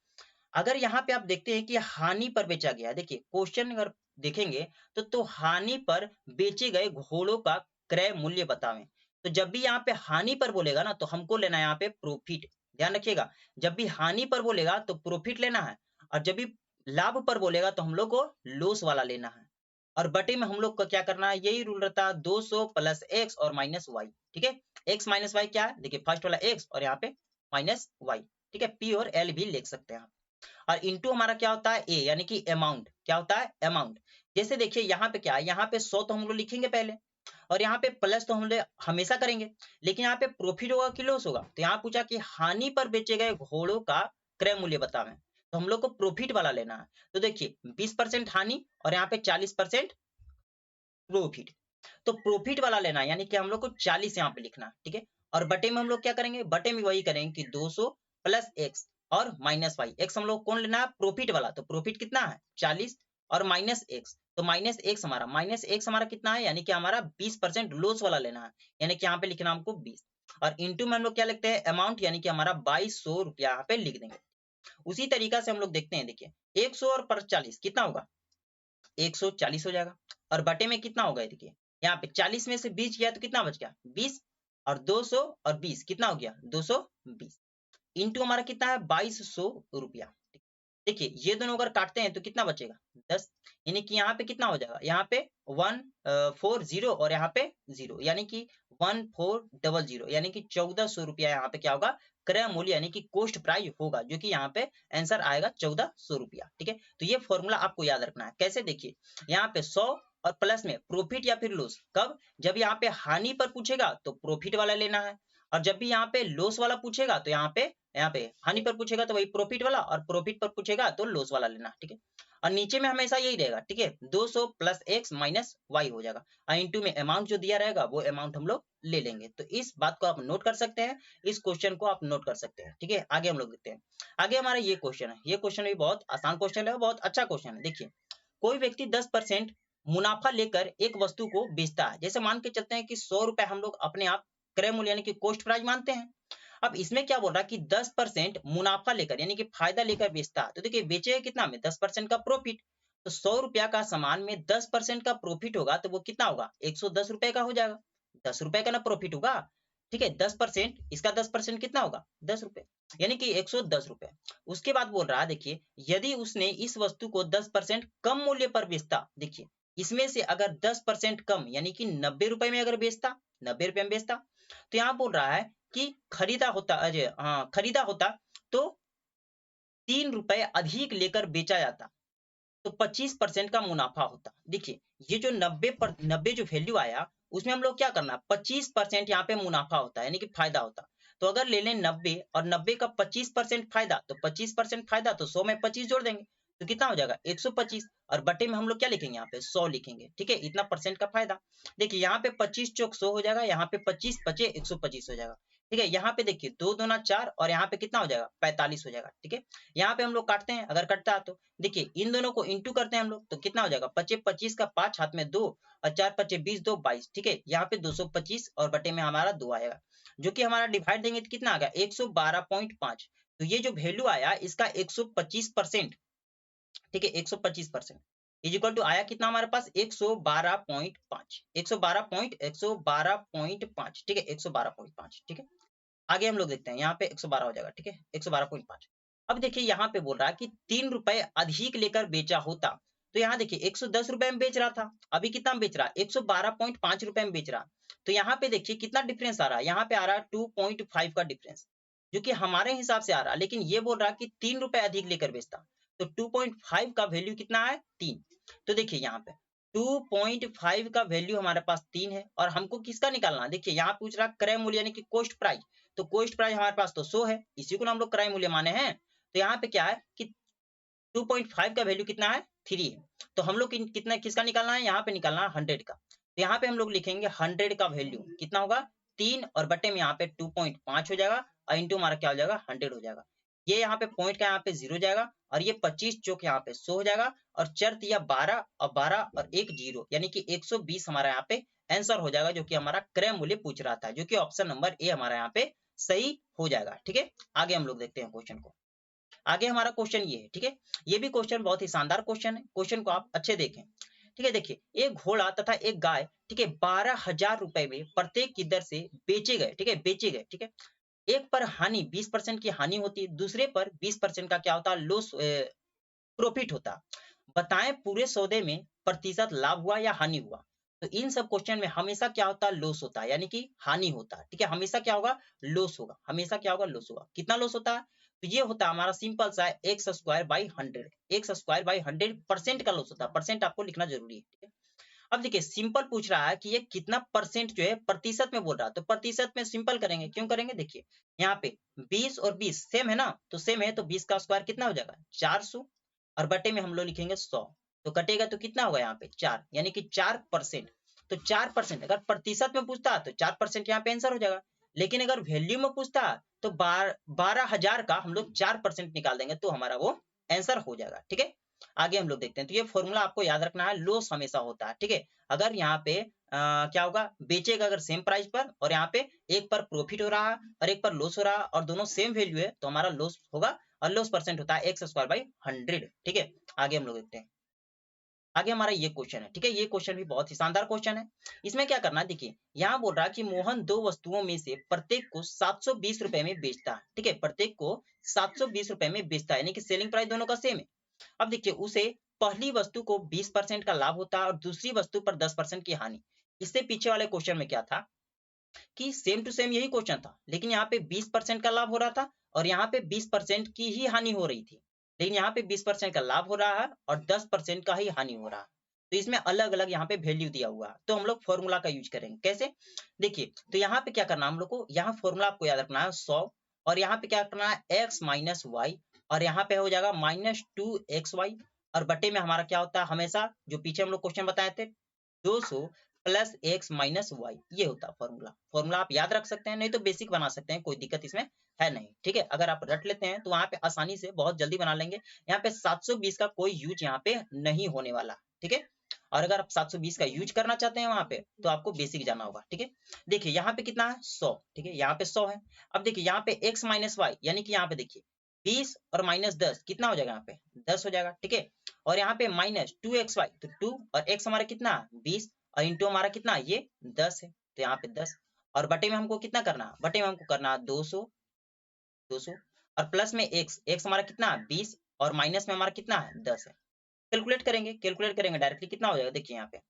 अगर यहाँ पे आप देखते हैं कि हानि पर बेचा गया, देखिए क्वेश्चन अगर देखेंगे तो हानि पर बेचे गए घोड़ों का क्रय मूल्य बतावें। तो जब भी यहाँ पे हानि पर बोलेगा ना तो हमको लेना है यहाँ पे प्रॉफिट, ध्यान रखिएगा। जब भी हानि पर बोलेगा तो प्रॉफिट लेना है, और जब भी लाभ पर बोलेगा तो हम लोग को लॉस वाला लेना है। और बटे में हम लोग को क्या करना है, यही रूल रहता है, 200 प्लस एक्स और माइनस वाई, ठीक है। एक्स माइनस वाई क्या है, देखिए फर्स्ट वाला एक्स और यहाँ पे माइनस वाई, ठीक है। पी और एल भी लिख सकते हैं आप। और इनटू हमारा क्या होता है, ए यानी कि अमाउंट, क्या होता है, अमाउंट। जैसे देखिए यहाँ पे क्या है, यहाँ पे 100 तो हम लोग लिखेंगे पहले, और यहाँ पे प्लस तो हम लोग हमेशा करेंगे। लेकिन यहाँ पे प्रॉफिट होगा कि लॉस होगा, तो यहाँ पूछा कि हानि पर बेचे गए घोड़ों का क्रय मूल्य बतावें, तो हम लोग को प्रॉफिट वाला लेना है। तो देखिए 20% हानि और यहाँ पे 40% प्रॉफिट, तो प्रॉफिट वाला लेना है, यानी कि हम लोग को 40 यहाँ पे लिखना है, ठीक है। और बटे में हम लोग क्या करेंगे, बटे में वही करेंगे कि 200 प्लस एक्स और माइनस वाई। एक्स हम लोग कौन लेना है, प्रॉफिट वाला, तो प्रॉफिट कितना है 40, और माइनस एक्स, तो माइनस एक्स हमारा कितना है, यानी कि हमारा 20% लॉस वाला लेना है, यानी कि यहाँ पे लिखना हमको 20। और इंटू में हम लोग क्या लिखते हैं, अमाउंट, यानी कि हमारा 2200 रुपया यहाँ पे लिख देंगे। उसी तरीका से हम लोग देखते हैं, देखिए 100 और पर 40 कितना होगा, 140 हो जाएगा। और बटे में कितना होगा, देखिए यहाँ पे 40 में से 20 गया तो कितना बच गया, 20। और 200 और 20 कितना हो गया 220 इंटू हमारा कितना है 2200 रुपया। देखिए ये दोनों अगर काटते हैं तो कितना बचेगा 10, यानी कि यहाँ पे कितना हो जाएगा, यहाँ पे 140 और यहाँ पे 0 यानी कि 1400 यानी कि 1400 रुपया यहाँ पे क्या होगा क्रय मूल्य यानी कि कॉस्ट प्राइस होगा, जो कि यहाँ पे आंसर आएगा 1400 रुपया। ठीक है, तो ये फॉर्मूला आपको याद रखना है। कैसे, देखिए यहाँ पे 100 और प्लस में प्रॉफिट या फिर लॉस, कब, जब यहाँ पे हानि पर पूछेगा तो प्रॉफिट वाला लेना है, और जब भी यहाँ पे लॉस वाला पूछेगा तो यहाँ पे हानि पर पूछेगा तो वही प्रॉफिट वाला, और प्रॉफिट पर पूछेगा तो लॉस वाला लेना। ठीक है, और नीचे में हमेशा यही रहेगा। ठीक है, 200 प्लस एक्स माइनस वाई हो जाएगा, और इंटू में अमाउंट जो दिया रहेगा वो अमाउंट हम लोग ले लेंगे। तो इस बात को आप नोट कर सकते हैं, इस क्वेश्चन को आप नोट कर सकते हैं। ठीक है, आगे हम लोग देखते हैं। आगे हमारा ये क्वेश्चन है, ये क्वेश्चन भी बहुत आसान क्वेश्चन है, बहुत अच्छा क्वेश्चन है। देखिए, कोई व्यक्ति 10% मुनाफा लेकर एक वस्तु को बेचता है। जैसे मान के चलते हैं कि 100 रुपए हम लोग अपने आप क्रय मूल्य यानी कि कॉस्ट प्राइस मानते हैं। अब इसमें क्या बोल रहा है कि 10% मुनाफा लेकर यानी कि फायदा लेकर बेचता है। तो देखिए बेचेगा कितना में 10% का प्रॉफिट, तो 100 रुपया का सामान में 10% का प्रॉफिट होगा तो वो कितना होगा 110 रुपए का हो जाएगा। 10 रुपए का ना प्रॉफिट होगा। ठीक है, 10% इसका 10% कितना होगा 10 रुपए, यानी कि 110 रुपए। उसके बाद बोल रहा है, देखिए यदि उसने इस वस्तु को 10% कम मूल्य पर बेचता, देखिए इसमें से अगर 10% कम यानी कि 90 रुपए में अगर बेचता, 90 रुपए में बेचता, तो यहाँ बोल रहा है कि खरीदा होता, अजय हाँ खरीदा होता तो 3 रुपए अधिक लेकर बेचा जाता तो 25% का मुनाफा होता। देखिए ये जो 90 जो वैल्यू आया उसमें हम लोग क्या करना, 25% यहाँ पे मुनाफा होता है यानी कि फायदा होता। तो अगर ले लें 90 और 90 का 25% फायदा, तो 25% फायदा तो 100 में 25 जोड़ देंगे तो कितना हो जाएगा 125, और बटे में हम लोग क्या लिखेंगे यहाँ पे 100 लिखेंगे। ठीक है, इतना परसेंट का फायदा। देखिए यहाँ पे 25 चौक 100 हो जाएगा, यहाँ पे 25 पचे 125 हो जाएगा। ठीक है, यहाँ पे देखिए 2 दूना 4 और यहाँ पे कितना हो जाएगा 45 हो जाएगा। ठीक है, यहाँ पे हम लोग काटते हैं, अगर कटता है तो देखिए इन दोनों को इंटू करते हैं हम लोग तो कितना हो जाएगा 25 25 का 5 हाथ में 2 और 4 पचे 20 2 22। ठीक है, यहाँ पे 225 और बटे में हमारा 2 आएगा, जो कि हमारा डिवाइड देंगे तो कितना आ गया 112.5। तो ये जो वैल्यू आया इसका 125%। ठीक है, 125% इज इक्वल टू आया कितना हमारे पास 112.5, 112.5। ठीक है, 112.5। ठीक है, आगे हम लोग देखते हैं, यहाँ पे 112 हो जाएगा। ठीक है, 112.5। अब देखिए यहाँ पे बोल रहा है कि 3 रुपए अधिक लेकर बेचा होता, तो यहाँ देखिए 110 रुपए में बेच रहा था, अभी कितना में बेच रहा है 112.5 रुपए में बेच रहा। तो यहाँ पे देखिए कितना डिफरेंस आ रहा है, यहाँ पे आ रहा है 2.5 का डिफरेंस, जो कि हमारे हिसाब से आ रहा है, लेकिन ये बोल रहा है कि 3 रुपए अधिक लेकर बेचता। तो 2.5 का वैल्यू कितना है 3। तो देखिए यहाँ पे 2.5 का वैल्यू हमारे पास 3 है, और हमको किसका निकालना है, देखिए यहाँ पूछ रहा है क्रय मूल्य यानी कि कॉस्ट प्राइस। तो कॉस्ट प्राइस हमारे पास तो 100 है, इसी को हम लोग क्रय मूल्य माने हैं। तो यहाँ पे क्या है कि 2.5 का वैल्यू कितना है 3 है, तो हम लोग कितना किसका निकालना है, यहाँ पे निकालना है 100 का। तो यहाँ पे हम लोग लिखेंगे 100 का वैल्यू कितना होगा 3, और बटे में यहाँ पे 2.5 हो जाएगा, और इंटू हमारा क्या हो जाएगा 100 हो जाएगा। ये यहाँ पे पॉइंट का यहाँ पे 0 जाएगा, और ये 25 चौक यहाँ पे 100 हो जाएगा, और चर दिया 12 और 12 और 1 0 यानी कि 120 हमारा यहाँ पे आंसर हो जाएगा, जो कि हमारा क्रय मूल्य पूछ रहा था, जो कि ऑप्शन नंबर ए हमारा यहाँ पे सही हो जाएगा। ठीक है, आगे हम लोग देखते हैं क्वेश्चन को। आगे हमारा क्वेश्चन ये है। ठीक है, ये भी क्वेश्चन बहुत ही शानदार क्वेश्चन है, क्वेश्चन को आप अच्छे देखें। ठीक है, देखिए एक घोड़ा तथा एक गाय, ठीक है 12,000 रुपए में प्रत्येक की दर से बेचे गए। ठीक है, बेचे गए। ठीक है, एक पर हानि 20% की हानि होती है, दूसरे पर 20% का क्या होता है लॉस प्रॉफिट होता। बताएं पूरे सौदे में प्रतिशत लाभ हुआ या हानि हुआ। तो इन सब क्वेश्चन में हमेशा क्या होता है लॉस होता है, यानी कि हानि होता है। ठीक है, हमेशा क्या होगा लॉस होगा, हमेशा क्या होगा लॉस होगा। कितना लॉस होता है, तो ये होता है हमारा सिंपल सा है x square by 100, x square by 100% का लॉस होता है। परसेंट आपको लिखना जरूरी है। ठीक है, अब देखिए सिंपल पूछ रहा है कि ये कितना परसेंट जो है प्रतिशत में बोल रहा है, तो प्रतिशत में सिंपल करेंगे, क्यों करेंगे, देखिए यहाँ पे 20 और 20 सेम है ना, तो सेम है, तो 20 का स्क्वायर कितना हो जाएगा 400, और बटे में हम लोग लिखेंगे 100, तो कटेगा तो कितना होगा यहाँ पे 4, यानी कि 4%। तो 4% अगर प्रतिशत में पूछता है तो 4% यहाँ पे आंसर हो जाएगा, लेकिन अगर वैल्यू में पूछता है तो 12,000 का हम लोग 4% निकाल देंगे तो हमारा वो आंसर हो जाएगा। ठीक है, आगे हम लोग देखते हैं। तो ये फॉर्मूला आपको याद रखना है, लॉस हमेशा होता है। ठीक है, अगर यहाँ पे क्या होगा बेचेगा अगर सेम प्राइस पर, और यहाँ पे एक पर प्रॉफिट हो रहा है और एक पर लॉस हो रहा है, और दोनों सेम वैल्यू है, तो हमारा लॉस होगा, और लॉस परसेंट होता है एक्स स्क्वायर बाई 100। ठीक है, आगे हम लोग देखते हैं। आगे हमारा ये क्वेश्चन है, ठीक है। ये क्वेश्चन भी बहुत ही शानदार क्वेश्चन है। इसमें क्या करना है, देखिए यहाँ बोल रहा है कि मोहन दो वस्तुओं में से प्रत्येक को 720 रुपए में बेचता है, ठीक है। प्रत्येक को 720 रुपए में बेचता है, यानी कि सेलिंग प्राइस दोनों का सेम है। अब देखिए उसे पहली वस्तु को 20% का लाभ होता है और दूसरी वस्तु पर 10% की हानि। इससे पीछे वाले क्वेश्चन में क्या था कि सेम टू सेम यही क्वेश्चन था, लेकिन यहाँ पे 20% का लाभ हो रहा था और यहाँ पे 20% की ही हानि हो रही थी। लेकिन यहाँ पे 20% का लाभ हो रहा है और 10% का ही हानि हो रहा है। तो इसमें अलग अलग यहाँ पे वैल्यू दिया हुआ है, तो हम लोग फॉर्मूला का यूज करेंगे। कैसे, देखिए तो यहाँ पे क्या करना है हम लोग को, यहाँ फॉर्मूला आपको याद रखना है 100, और यहाँ पे क्या करना है x माइनस वाई, और यहाँ पे हो जाएगा -2xy, और बटे में हमारा क्या होता है हमेशा, जो पीछे हम लोग क्वेश्चन बताए थे, 200 प्लस एक्स माइनस वाई, ये होता है फॉर्मूला। फॉर्मूला आप याद रख सकते हैं, नहीं तो बेसिक बना सकते हैं, कोई दिक्कत इसमें है नहीं, ठीक है। अगर आप रट लेते हैं तो वहां पे आसानी से बहुत जल्दी बना लेंगे। यहाँ पे 720 का कोई यूज यहाँ पे नहीं होने वाला, ठीक है। और अगर आप 720 का यूज करना चाहते हैं वहां पे, तो आपको बेसिक जाना होगा, ठीक है। देखिए यहाँ पे कितना है 100, ठीक है, यहाँ पे 100 है। अब देखिए यहाँ पे x माइनस वाई, यानी कि यहाँ पे देखिए 20 और -10 कितना हो जाएगा, यहाँ पे 10 हो जाएगा, ठीक है। और यहाँ पे -2xy, तो 2 और x हमारा कितना 20, और इंटू हमारा कितना ये 10 है, तो यहाँ पे 10, और बटे में हमको कितना करना है, बटे में हमको करना है 200, 200, और प्लस में x हमारा कितना 20, और माइनस में हमारा कितना है 10 है। कैलकुलेट करेंगे डायरेक्टली कितना हो जाएगा, देखिए यहाँ पे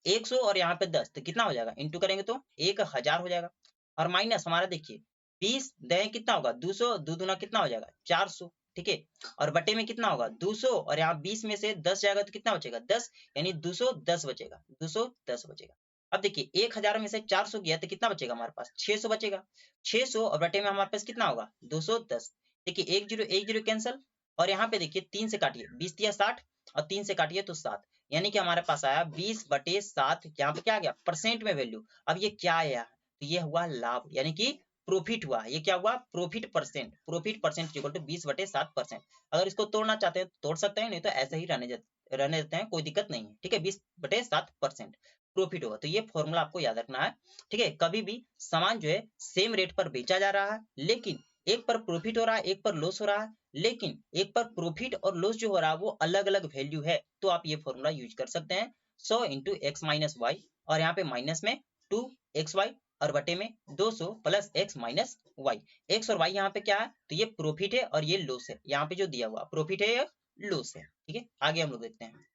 100 और यहाँ पे 10, तो कितना हो जाएगा, इंटू करेंगे तो 1000 हो जाएगा। और माइनस हमारा देखिए 20 दे कितना होगा 200, दो दूना कितना हो जाएगा 400, ठीक है। और बटे में कितना होगा 200, और यहाँ 20 में से 10 जाएगा तो कितना बचेगा 10, यानी 210 बचेगा, 210 बचेगा। अब देखिए 1000 में से 400 गया तो कितना बचेगा हमारे पास 600 बचेगा, 600 और बटे में हमारे पास कितना होगा 210। देखिए 1 0 कैंसल, और यहाँ पे देखिए 3 से काटिए, 20 दिया 60, और 3 से काटिए तो 7, यानी कि हमारे पास आया 20/7। यहाँ पे क्या आ गया परसेंट में वैल्यू। अब ये क्या आया, तो ये हुआ लाभ, यानी कि प्रॉफिट हुआ। ये क्या हुआ प्रॉफिट परसेंट इक्वल टू 20/7%। अगर इसको तोड़ना चाहते हैं तो तोड़ सकते हैं, नहीं तो ऐसे ही रहने देते हैं, कोई दिक्कत नहीं है, ठीक है। 20/7% प्रॉफिट होगा, तो ये फॉर्मूला आपको याद रखना है, ठीक है। कभी भी सामान जो है सेम रेट पर बेचा जा रहा है, लेकिन एक पर प्रॉफिट हो रहा है, एक पर लॉस हो रहा है, लेकिन एक पर प्रॉफिट और लॉस जो हो रहा है वो अलग अलग वैल्यू है, तो आप ये फॉर्मूला यूज कर सकते हैं 100 इंटू एक्स माइनस वाई, और यहाँ पे माइनस में 2xy, और बटे में 200 plus x minus y. X और वाई यहाँ पे क्या है, तो ये प्रॉफिट है और ये लॉस है, यहाँ पे जो दिया हुआ प्रॉफिट है या लॉस है, ठीक है। आगे हम लोग देखते हैं,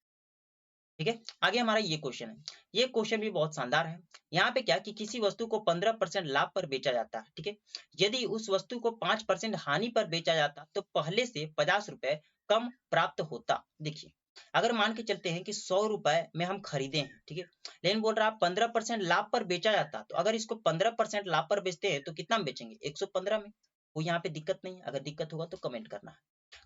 ठीक है। आगे हमारा ये क्वेश्चन है, ये क्वेश्चन भी बहुत शानदार है। यहाँ पे क्या कि किसी वस्तु को 15% लाभ पर बेचा जाता है, ठीक है। यदि उस वस्तु को 5% हानि पर बेचा जाता तो पहले से 50 रुपए कम प्राप्त होता। देखिए अगर मान के चलते हैं कि 100 रुपए में हम खरीदे हैं, ठीक है, लेकिन बोल रहा है 15% लाभ पर बेचा जाता, तो अगर इसको 15% लाभ पर बेचते हैं तो कितना में बेचेंगे 115 में। वो यहाँ पे दिक्कत नहीं है, अगर दिक्कत होगा तो कमेंट करना है।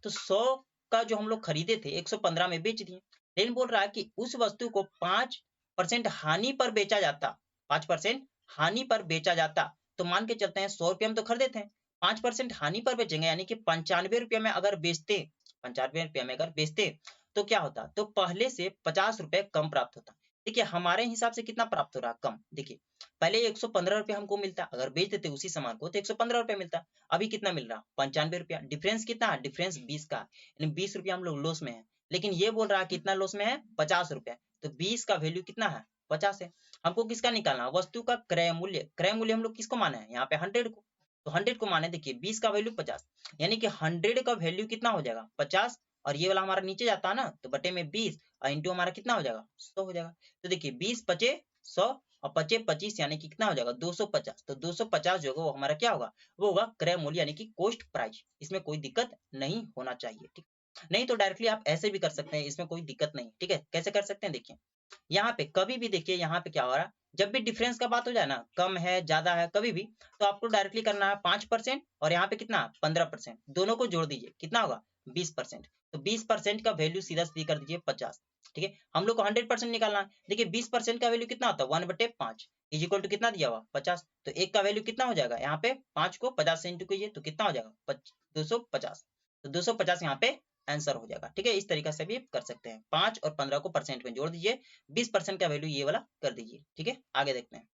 तो 100 का जो हम लोग खरीदे थे 115 में बेच दिए, लेकिन बोल रहा है कि उस वस्तु को 5% हानि पर बेचा जाता, 5% हानि पर बेचा जाता, तो मान के चलते हैं 100 रुपये हम तो खरीदे थे, 5% हानि पर बेचेंगे, यानी कि 95 रुपये में अगर बेचते, 95 रुपये में अगर बेचते तो क्या होता, तो पहले से 50 रुपए कम प्राप्त होता। देखिए हमारे हिसाब से कितना प्राप्त हो रहा कम, देखिए पहले 115 रुपये हमको मिलता, अगर बेच देते उसी सामान को तो 115 रुपये मिलता, अभी कितना मिल रहा 95 रुपया। डिफरेंस कितना है, डिफरेंस 20 का, यानी 20 रुपया हम लोग लॉस में है। लेकिन ये बोल रहा है कितना लॉस में है 50 रुपए, तो 20 का वैल्यू कितना है 50 है। हमको किसका निकालना, वस्तु का क्रय मूल्य। क्रय मूल्य हम लोग किसको माने हैं यहाँ पे 100 को, तो 100 को माने, देखिए 20 का वैल्यू 50, यानी कि 100 का वैल्यू कितना हो जाएगा 50, और ये वाला हमारा नीचे जाता है ना, तो बटे में 20 और इंटू हमारा कितना हो जाएगा 100 हो जाएगा। तो देखिए 20 पचे 100 और पचे 25, यानी कि कितना हो जाएगा 250। तो 250 जो होगा वो हमारा क्या होगा, वो होगा क्रय मूल्य, यानी कि कॉस्ट प्राइस। इसमें कोई दिक्कत नहीं होना चाहिए, ठीक। नहीं तो डायरेक्टली आप ऐसे भी कर सकते हैं, इसमें कोई दिक्कत नहीं, ठीक है। कैसे कर सकते हैं, देखिए यहाँ पे कभी भी देखिए यहाँ पे क्या हो रहा है, जब भी डिफरेंस का बात हो जाए ना, कम है ज्यादा है कभी भी, तो आपको डायरेक्टली करना है 5%, और यहाँ पे कितना 15%, दोनों को जोड़ दीजिए कितना होगा 20%। तो 20% का वैल्यू सीधा सीधी कर दीजिए 50, ठीक है। हम लोग को 100% निकालना है, देखिए 20% का वैल्यू कितना होता है 1/5 इज इक्वल टू कितना दिया हुआ 50, तो एक का वैल्यू कितना हो जाएगा, यहाँ पे 5 को 50 से इंटू कीजिए तो कितना हो जाएगा 250, तो 250 यहाँ पे आंसर हो जाएगा, ठीक है। इस तरीके से भी कर सकते हैं, 5 और 15 को परसेंट में जोड़ दीजिए, 20% का वैल्यू ये वाला कर दीजिए, ठीक है। आगे देखते हैं,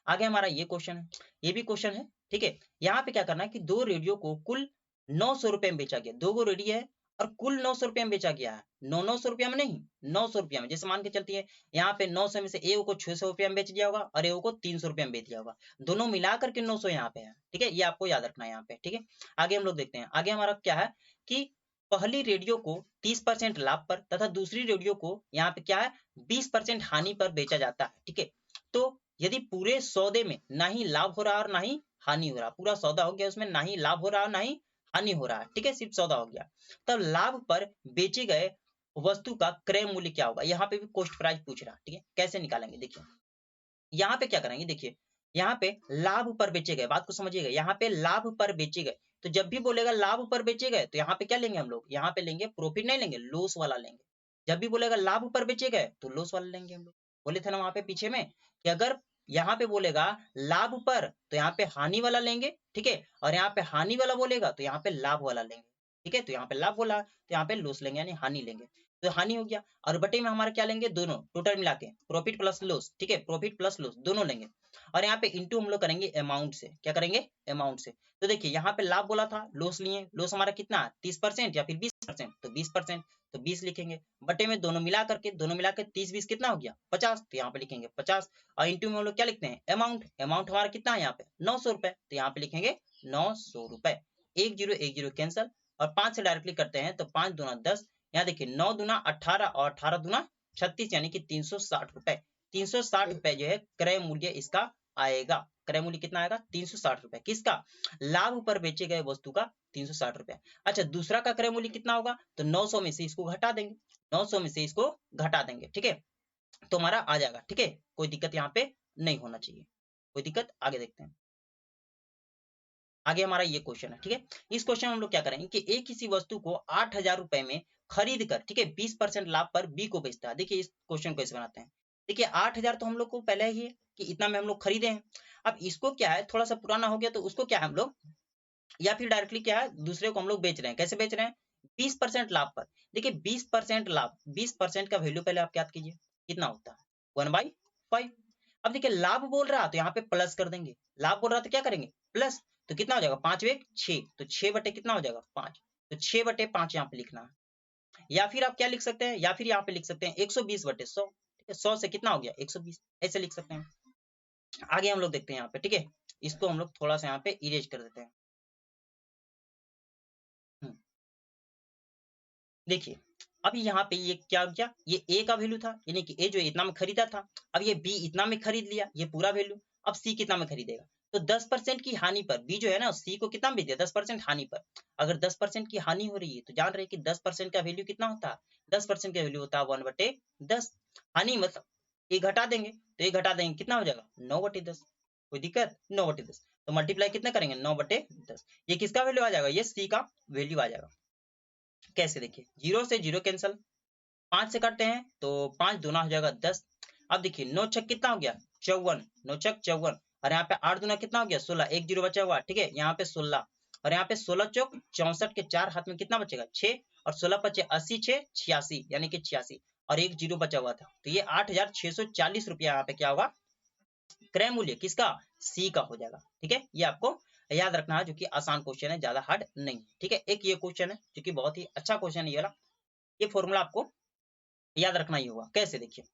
आगे हमारा ये क्वेश्चन है, ये भी क्वेश्चन है, ठीक है। यहाँ पे क्या करना है कि दो रेडियो को कुल 900 रुपए में बेचा गया, दो गो रेडियो है और कुल 900 रुपये में बेचा गया है, 900 रुपया में नहीं, 900 रुपया में। जैसे मान के चलती है यहाँ पे 900 में से ए को 600 रुपया में बेच दिया होगा और ए को 300 रुपया में बेच दिया होगा, दोनों मिला करके 900 यहाँ पे है, ठीक है, ये आपको याद रखना है यहाँ पे, ठीक है। आगे हम लोग देखते हैं, आगे हमारा क्या है कि पहली रेडियो को 30% लाभ पर तथा दूसरी रेडियो को यहाँ पे क्या है 20% हानि पर बेचा जाता है, ठीक है। तो यदि पूरे सौदे में ना ही लाभ हो रहा और ना ही हानि हो रहा, पूरा सौदा हो गया उसमें ना ही लाभ हो रहा और ना ही हानि हो रहा है, ठीक है, सिर्फ सौदा हो गया, तब लाभ पर बेचे गए वस्तु का क्रय मूल्य क्या होगा। यहाँ पे भी कॉस्ट प्राइस पूछ रहा है, ठीक है, कैसे निकालेंगे देखिए। यहाँ पे क्या करेंगे देखिए, यहाँ पे लाभ पर बेचे गए, बात को समझिएगा, यहाँ पे लाभ पर बेचे गए, तो जब भी बोलेगा लाभ पर बेचे गए तो यहाँ पे क्या लेंगे हम लोग, यहाँ पे लेंगे प्रॉफिट नहीं लेंगे, लॉस वाला लेंगे। जब भी बोलेगा लाभ पर बेचे गए तो लॉस वाला लेंगे हम लोग। बोले थे ना वहां पे पीछे में कि अगर यहाँ पे बोलेगा लाभ पर तो यहाँ पे हानि वाला लेंगे, ठीक है, और यहाँ पे हानि वाला बोलेगा तो यहाँ पे लाभ वाला लेंगे, ठीक है। तो यहाँ पे लाभ बोला तो यहाँ पे लॉस लेंगे यानी हानि लेंगे, तो हानि हो गया। और बटे में हमारा क्या लेंगे, दोनों टोटल मिला के प्रॉफिट प्लस लॉस, ठीक है, प्रॉफिट प्लस लॉस दोनों लेंगे। और यहाँ पे इंटू हम लोग करेंगे अमाउंट से, क्या करेंगे अमाउंट से। तो देखिए यहाँ पे लाभ बोला था, लॉस लिए, लॉस हमारा कितना 30% या फिर 20%, तो 20%, तो 20 लिखेंगे, बटे में दोनों मिला करके, दोनों मिला के 30 20 कितना हो गया 50, तो यहाँ पे लिखेंगे 50। और इंटू में हम लोग क्या लिखते हैं अमाउंट, अमाउंट हमारा कितना है यहाँ पे 900 रुपए, तो यहाँ पे लिखेंगे 900 रुपए। 1 0 करके और 5 से डायरेक्टली करते हैं तो 5 दूना 10, यहाँ देखिए 9 दूना 18 और 18 दूना 36 यानी कि 360 रुपए। 360 रुपए जो है क्रय मूल्य इसका आएगा। क्रय मूल्य कितना आएगा 360 रुपए, किसका, लाभ पर बेचे गए वस्तु का 360 रुपए। अच्छा दूसरा का क्रय मूल्य कितना होगा, तो 900 में से इसको घटा देंगे, 900 में से इसको घटा देंगे, ठीक है, तो हमारा आ जाएगा, ठीक है, कोई दिक्कत यहाँ पे नहीं होना चाहिए, कोई दिक्कत। आगे देखते हैं, आगे हमारा ये क्वेश्चन है, ठीक है। इस क्वेश्चन में हम लोग क्या करेंगे कि एक किसी वस्तु को 8,000 रुपए में खरीद कर, ठीक है, 20% लाभ पर बी को बेचता है। देखिए इस क्वेश्चन को कैसे बनाते हैं, देखिए 8,000 तो हम लोग को पहले ही है कि इतना में हम लोग खरीदे हैं। अब इसको क्या है थोड़ा सा पुराना हो गया तो उसको क्या है हम लोग, या फिर डायरेक्टली क्या है दूसरे को हम लोग बेच रहे हैं, कैसे बेच रहे हैं 20% लाभ पर। देखिए 20% लाभ, 20% का वैल्यू पहले आप याद कीजिए कितना होता है 1/5। अब देखिए लाभ बोल रहा तो यहाँ पे प्लस कर देंगे, लाभ बोल रहा तो क्या करेंगे प्लस, तो कितना हो जाएगा 5 एक 6, तो 6 बटे कितना हो जाएगा 5, तो 6 बटे 5 यहाँ पे लिखना है। या फिर आप क्या लिख सकते हैं, या फिर यहाँ पे लिख सकते हैं 120 बटे 100, ठीक है, 100 से कितना हो गया 120, ऐसे लिख सकते हैं। आगे हम लोग देखते हैं यहाँ पे, ठीक है, इसको हम लोग थोड़ा सा यहाँ पे इरेज कर देते हैं। देखिए अभी यहाँ पे ये क्या हो गया, ये ए का वैल्यू था यानी कि ए जो इतना में खरीदा था, अब ये बी इतना में खरीद लिया, ये पूरा वैल्यू। अब सी कितना में खरीदेगा, तो 10% की हानि पर बी जो है ना सी को कितना में बेच दिया 10% हानि पर। अगर 10% की हानि हो रही है तो जान रहे कि 10% का वैल्यू कितना होता है, 10% का वैल्यू होता है 1/10। हानि मतलब ये घटा देंगे, तो ये घटा देंगे कितना हो जाएगा 9/10, कोई दिक्कत 9/10, तो मल्टीप्लाई कितना करेंगे 9/10, ये किसका वैल्यू आ जाएगा, ये सी का वैल्यू आ जाएगा। कैसे देखिए 0 से 0 कैंसल, 5 से काटते हैं तो 5 दूना हो जाएगा 10। अब देखिए 9 छक कितना हो गया 54, 9 छक 54, और यहाँ पे 8 दूना कितना हो गया 16, एक जीरो बचा हुआ, ठीक है, यहाँ पे 16, और यहाँ पे 16 चौक 64 के 4 हाथ में कितना बचेगा 6, और 16 बचे 80 6 86 यानी कि 86, और एक जीरो बचा हुआ था, तो ये 8,640 रुपया यहाँ पे क्या होगा क्रय मूल्य किसका, सी का हो जाएगा, ठीक है। ये आपको याद रखना है, जो कि आसान क्वेश्चन है, ज्यादा हार्ड नहीं है, ठीक है। एक ये क्वेश्चन है जो कि बहुत ही अच्छा क्वेश्चन है ये वाला, ये फॉर्मूला आपको याद रखना ही होगा। कैसे देखिए,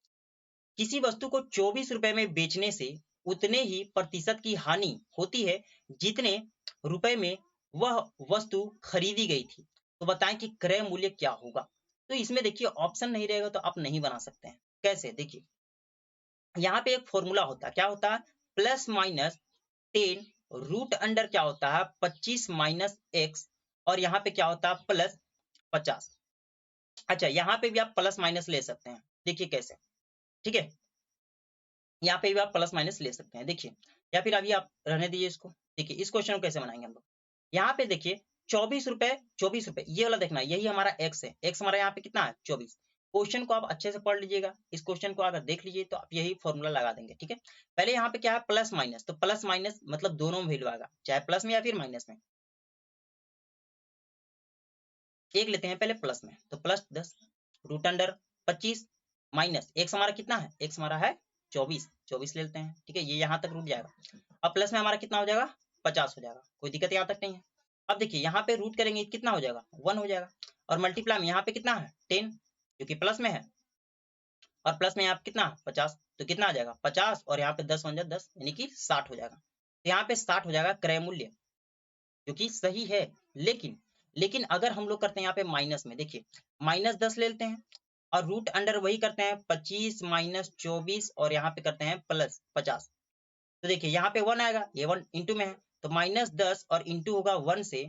किसी वस्तु को 24 रुपए में बेचने से उतने ही प्रतिशत की हानि होती है जितने रुपए में वह वस्तु खरीदी गई थी, तो बताएं कि क्रय मूल्य क्या होगा। तो इसमें देखिए ऑप्शन नहीं रहेगा तो आप नहीं बना सकते हैं। कैसे देखिए, यहाँ पे एक फॉर्मूला होता है, क्या होता है +-10 रूट अंडर क्या होता है 25 - x, और यहाँ पे क्या होता है +50। अच्छा यहाँ पे भी आप प्लस माइनस ले सकते हैं, देखिए कैसे, ठीक है, यहाँ पे भी आप प्लस माइनस ले सकते हैं, देखिए, या फिर अभी आप रहने दीजिए इसको। देखिए इस क्वेश्चन को कैसे बनाएंगे हम लोग, यहाँ पे देखिए 24 रुपए ये वाला देखना, यही हमारा एक्स है, एक्स हमारा यहाँ पे कितना है 24। क्वेश्चन को आप अच्छे से पढ़ लीजिएगा, इस क्वेश्चन को अगर देख लीजिए तो आप यही फॉर्मूला लगा देंगे, ठीक है। पहले यहाँ पे क्या है प्लस माइनस, तो प्लस माइनस मतलब दोनों में वैल्यू आएगा, चाहे प्लस में या फिर माइनस में। एक लेते हैं पहले प्लस में, तो +10 रूट अंडर 25 माइनस एक्स हमारा कितना है, एक्स हमारा है 24, 24 ले लेते हैं, ठीक है, ये यहाँ तक रूट जाएगा। अब प्लस में हमारा कितना हो जाएगा 50 हो जाएगा, कोई दिक्कत यहाँ तक नहीं है। अब देखिए यहाँ पे रूट करेंगे कितना हो जाएगा 1 हो जाएगा। और मल्टीप्लाई में यहाँ पे कितना है 10 जो कि प्लस में है, और प्लस में यहाँ पे कितना 50, तो कितना आ जाएगा 50 और यहाँ पे 10 बन जाए 10 यानी कि 60 हो जाएगा। तो यहाँ पे 60 हो जाएगा क्रय मूल्य, जो कि सही है। लेकिन लेकिन अगर हम लोग करते हैं यहाँ पे माइनस में, देखिए -10 ले लेते हैं और रूट अंडर वही करते हैं 25 - 24 और यहाँ पे करते हैं प्लस 50। तो देखिए यहाँ पे 1 आएगा, ये 1 इंटू में है तो -10 और इंटू होगा 1 से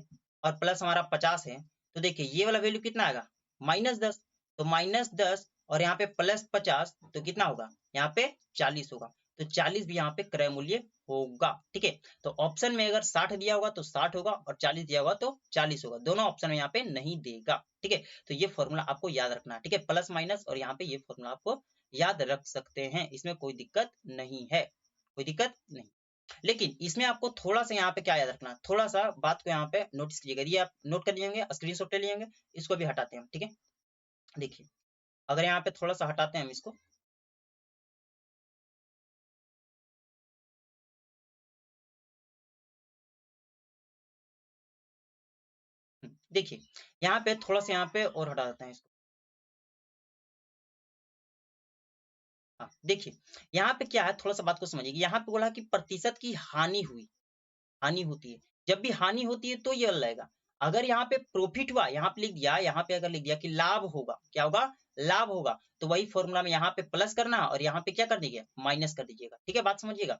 और प्लस हमारा 50 है। तो देखिए ये वाला वैल्यू कितना आएगा -10, तो -10 और यहाँ पे प्लस 50 तो कितना होगा यहाँ पे 40 होगा। तो 40 भी यहाँ पे क्रय मूल्य होगा। ठीक है, तो ऑप्शन में अगर 60 दिया होगा तो 60 होगा और 40 दिया होगा तो 40 होगा, दोनों ऑप्शन में यहाँ पे नहीं देगा। ठीक है, तो ये फॉर्मूला आपको याद रखना है। ठीक है, प्लस माइनस और यहाँ पे ये फॉर्मूला आपको याद रख सकते हैं, इसमें कोई दिक्कत नहीं है, कोई दिक्कत नहीं। लेकिन इसमें आपको थोड़ा सा यहाँ पे क्या याद रखना है, थोड़ा सा बात को यहाँ पे नोटिस कीजिएगा, ये आप नोट कर लीजिए, स्क्रीनशॉट ले लीजिए, इसको भी हटाते हैं। ठीक है, देखिए अगर यहाँ पे थोड़ा सा हटाते हैं हम इसको, देखिए यहाँ पे थोड़ा सा यहाँ पे और हटा देते हैं इसको। हाँ देखिए यहाँ पे क्या है, थोड़ा सा बात को समझिए, यहाँ पे बोला कि प्रतिशत की हानि हुई, हानि होती है, जब भी हानि होती है तो ये लगेगा। अगर यहाँ पे प्रॉफिट हुआ, यहाँ पे लिख दिया, यहाँ पे अगर लिख दिया कि लाभ होगा, क्या होगा लाभ होगा, तो वही फॉर्मूला में यहाँ पे प्लस करना और यहाँ पे क्या कर दीजिएगा माइनस कर दीजिएगा। ठीक है, बात समझिएगा,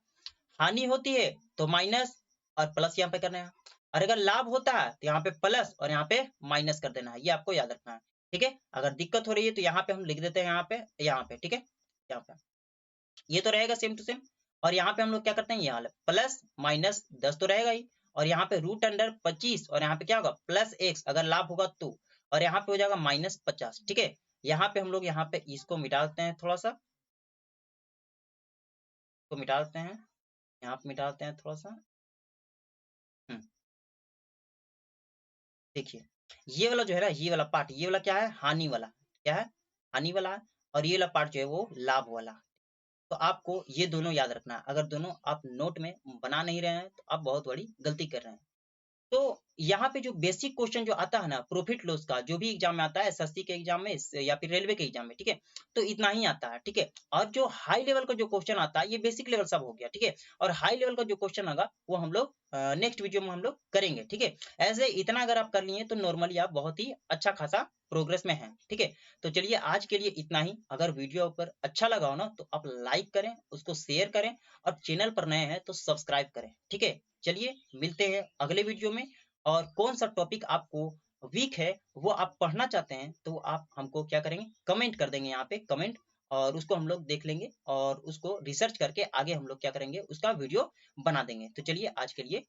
हानि होती है तो माइनस और प्लस यहाँ पे करना है, और अगर लाभ होता है तो यहाँ पे प्लस और यहाँ पे माइनस कर देना है, ये आपको याद रखना है। ठीक है, अगर दिक्कत हो रही है तो यहाँ पे हम लिख देते हैं यहाँ पे। ठीक है, यहाँ पे ये तो रहेगा सेम टू सेम, और यहाँ पे हम लोग क्या करते हैं, यहाँ प्लस -10 तो रहेगा ही, और यहाँ पे रूट अंडर 25 और यहाँ पे क्या होगा प्लस x अगर लाभ होगा तो, और यहाँ पे हो जाएगा -50। ठीक है, यहाँ पे हम लोग यहाँ पे इसको मिटा देते हैं, थोड़ा सा इसको मिटा देते हैं, यहाँ पे मिटा देते हैं थोड़ा सा। देखिए ये वाला जो है ना, ये वाला पार्ट, ये वाला क्या है हानि वाला, क्या है हानि वाला है, और ये वाला पार्ट जो है वो लाभ वाला। तो आपको ये दोनों याद रखना है, अगर दोनों आप नोट में बना नहीं रहे हैं तो आप बहुत बड़ी गलती कर रहे हैं। तो यहाँ पे जो बेसिक क्वेश्चन जो आता है ना प्रॉफिट लॉस का, जो भी एग्जाम में आता है, एसएससी के एग्जाम में या फिर रेलवे के एग्जाम में, ठीक है, तो इतना ही आता है। ठीक है, और जो हाई लेवल का जो क्वेश्चन आता है ये बेसिक लेवल सब हो गया। ठीक है, और हाई लेवल का जो क्वेश्चन आएगा वो हम लोग नेक्स्ट वीडियो में हम लोग करेंगे। ठीक है, ऐसे इतना अगर आप कर लिए तो नॉर्मली आप बहुत ही अच्छा खासा प्रोग्रेस में हैं। ठीक है, तो चलिए आज के लिए इतना ही। अगर वीडियो पर अच्छा लगा हो ना तो आप लाइक करें, उसको शेयर करें, और चैनल पर नए हैं तो सब्सक्राइब करें। ठीक है, चलिए मिलते हैं अगले वीडियो में। और कौन सा टॉपिक आपको वीक है वो आप पढ़ना चाहते हैं तो आप हमको क्या करेंगे कमेंट कर देंगे, यहाँ पे कमेंट, और उसको हम लोग देख लेंगे और उसको रिसर्च करके आगे हम लोग क्या करेंगे उसका वीडियो बना देंगे। तो चलिए आज के लिए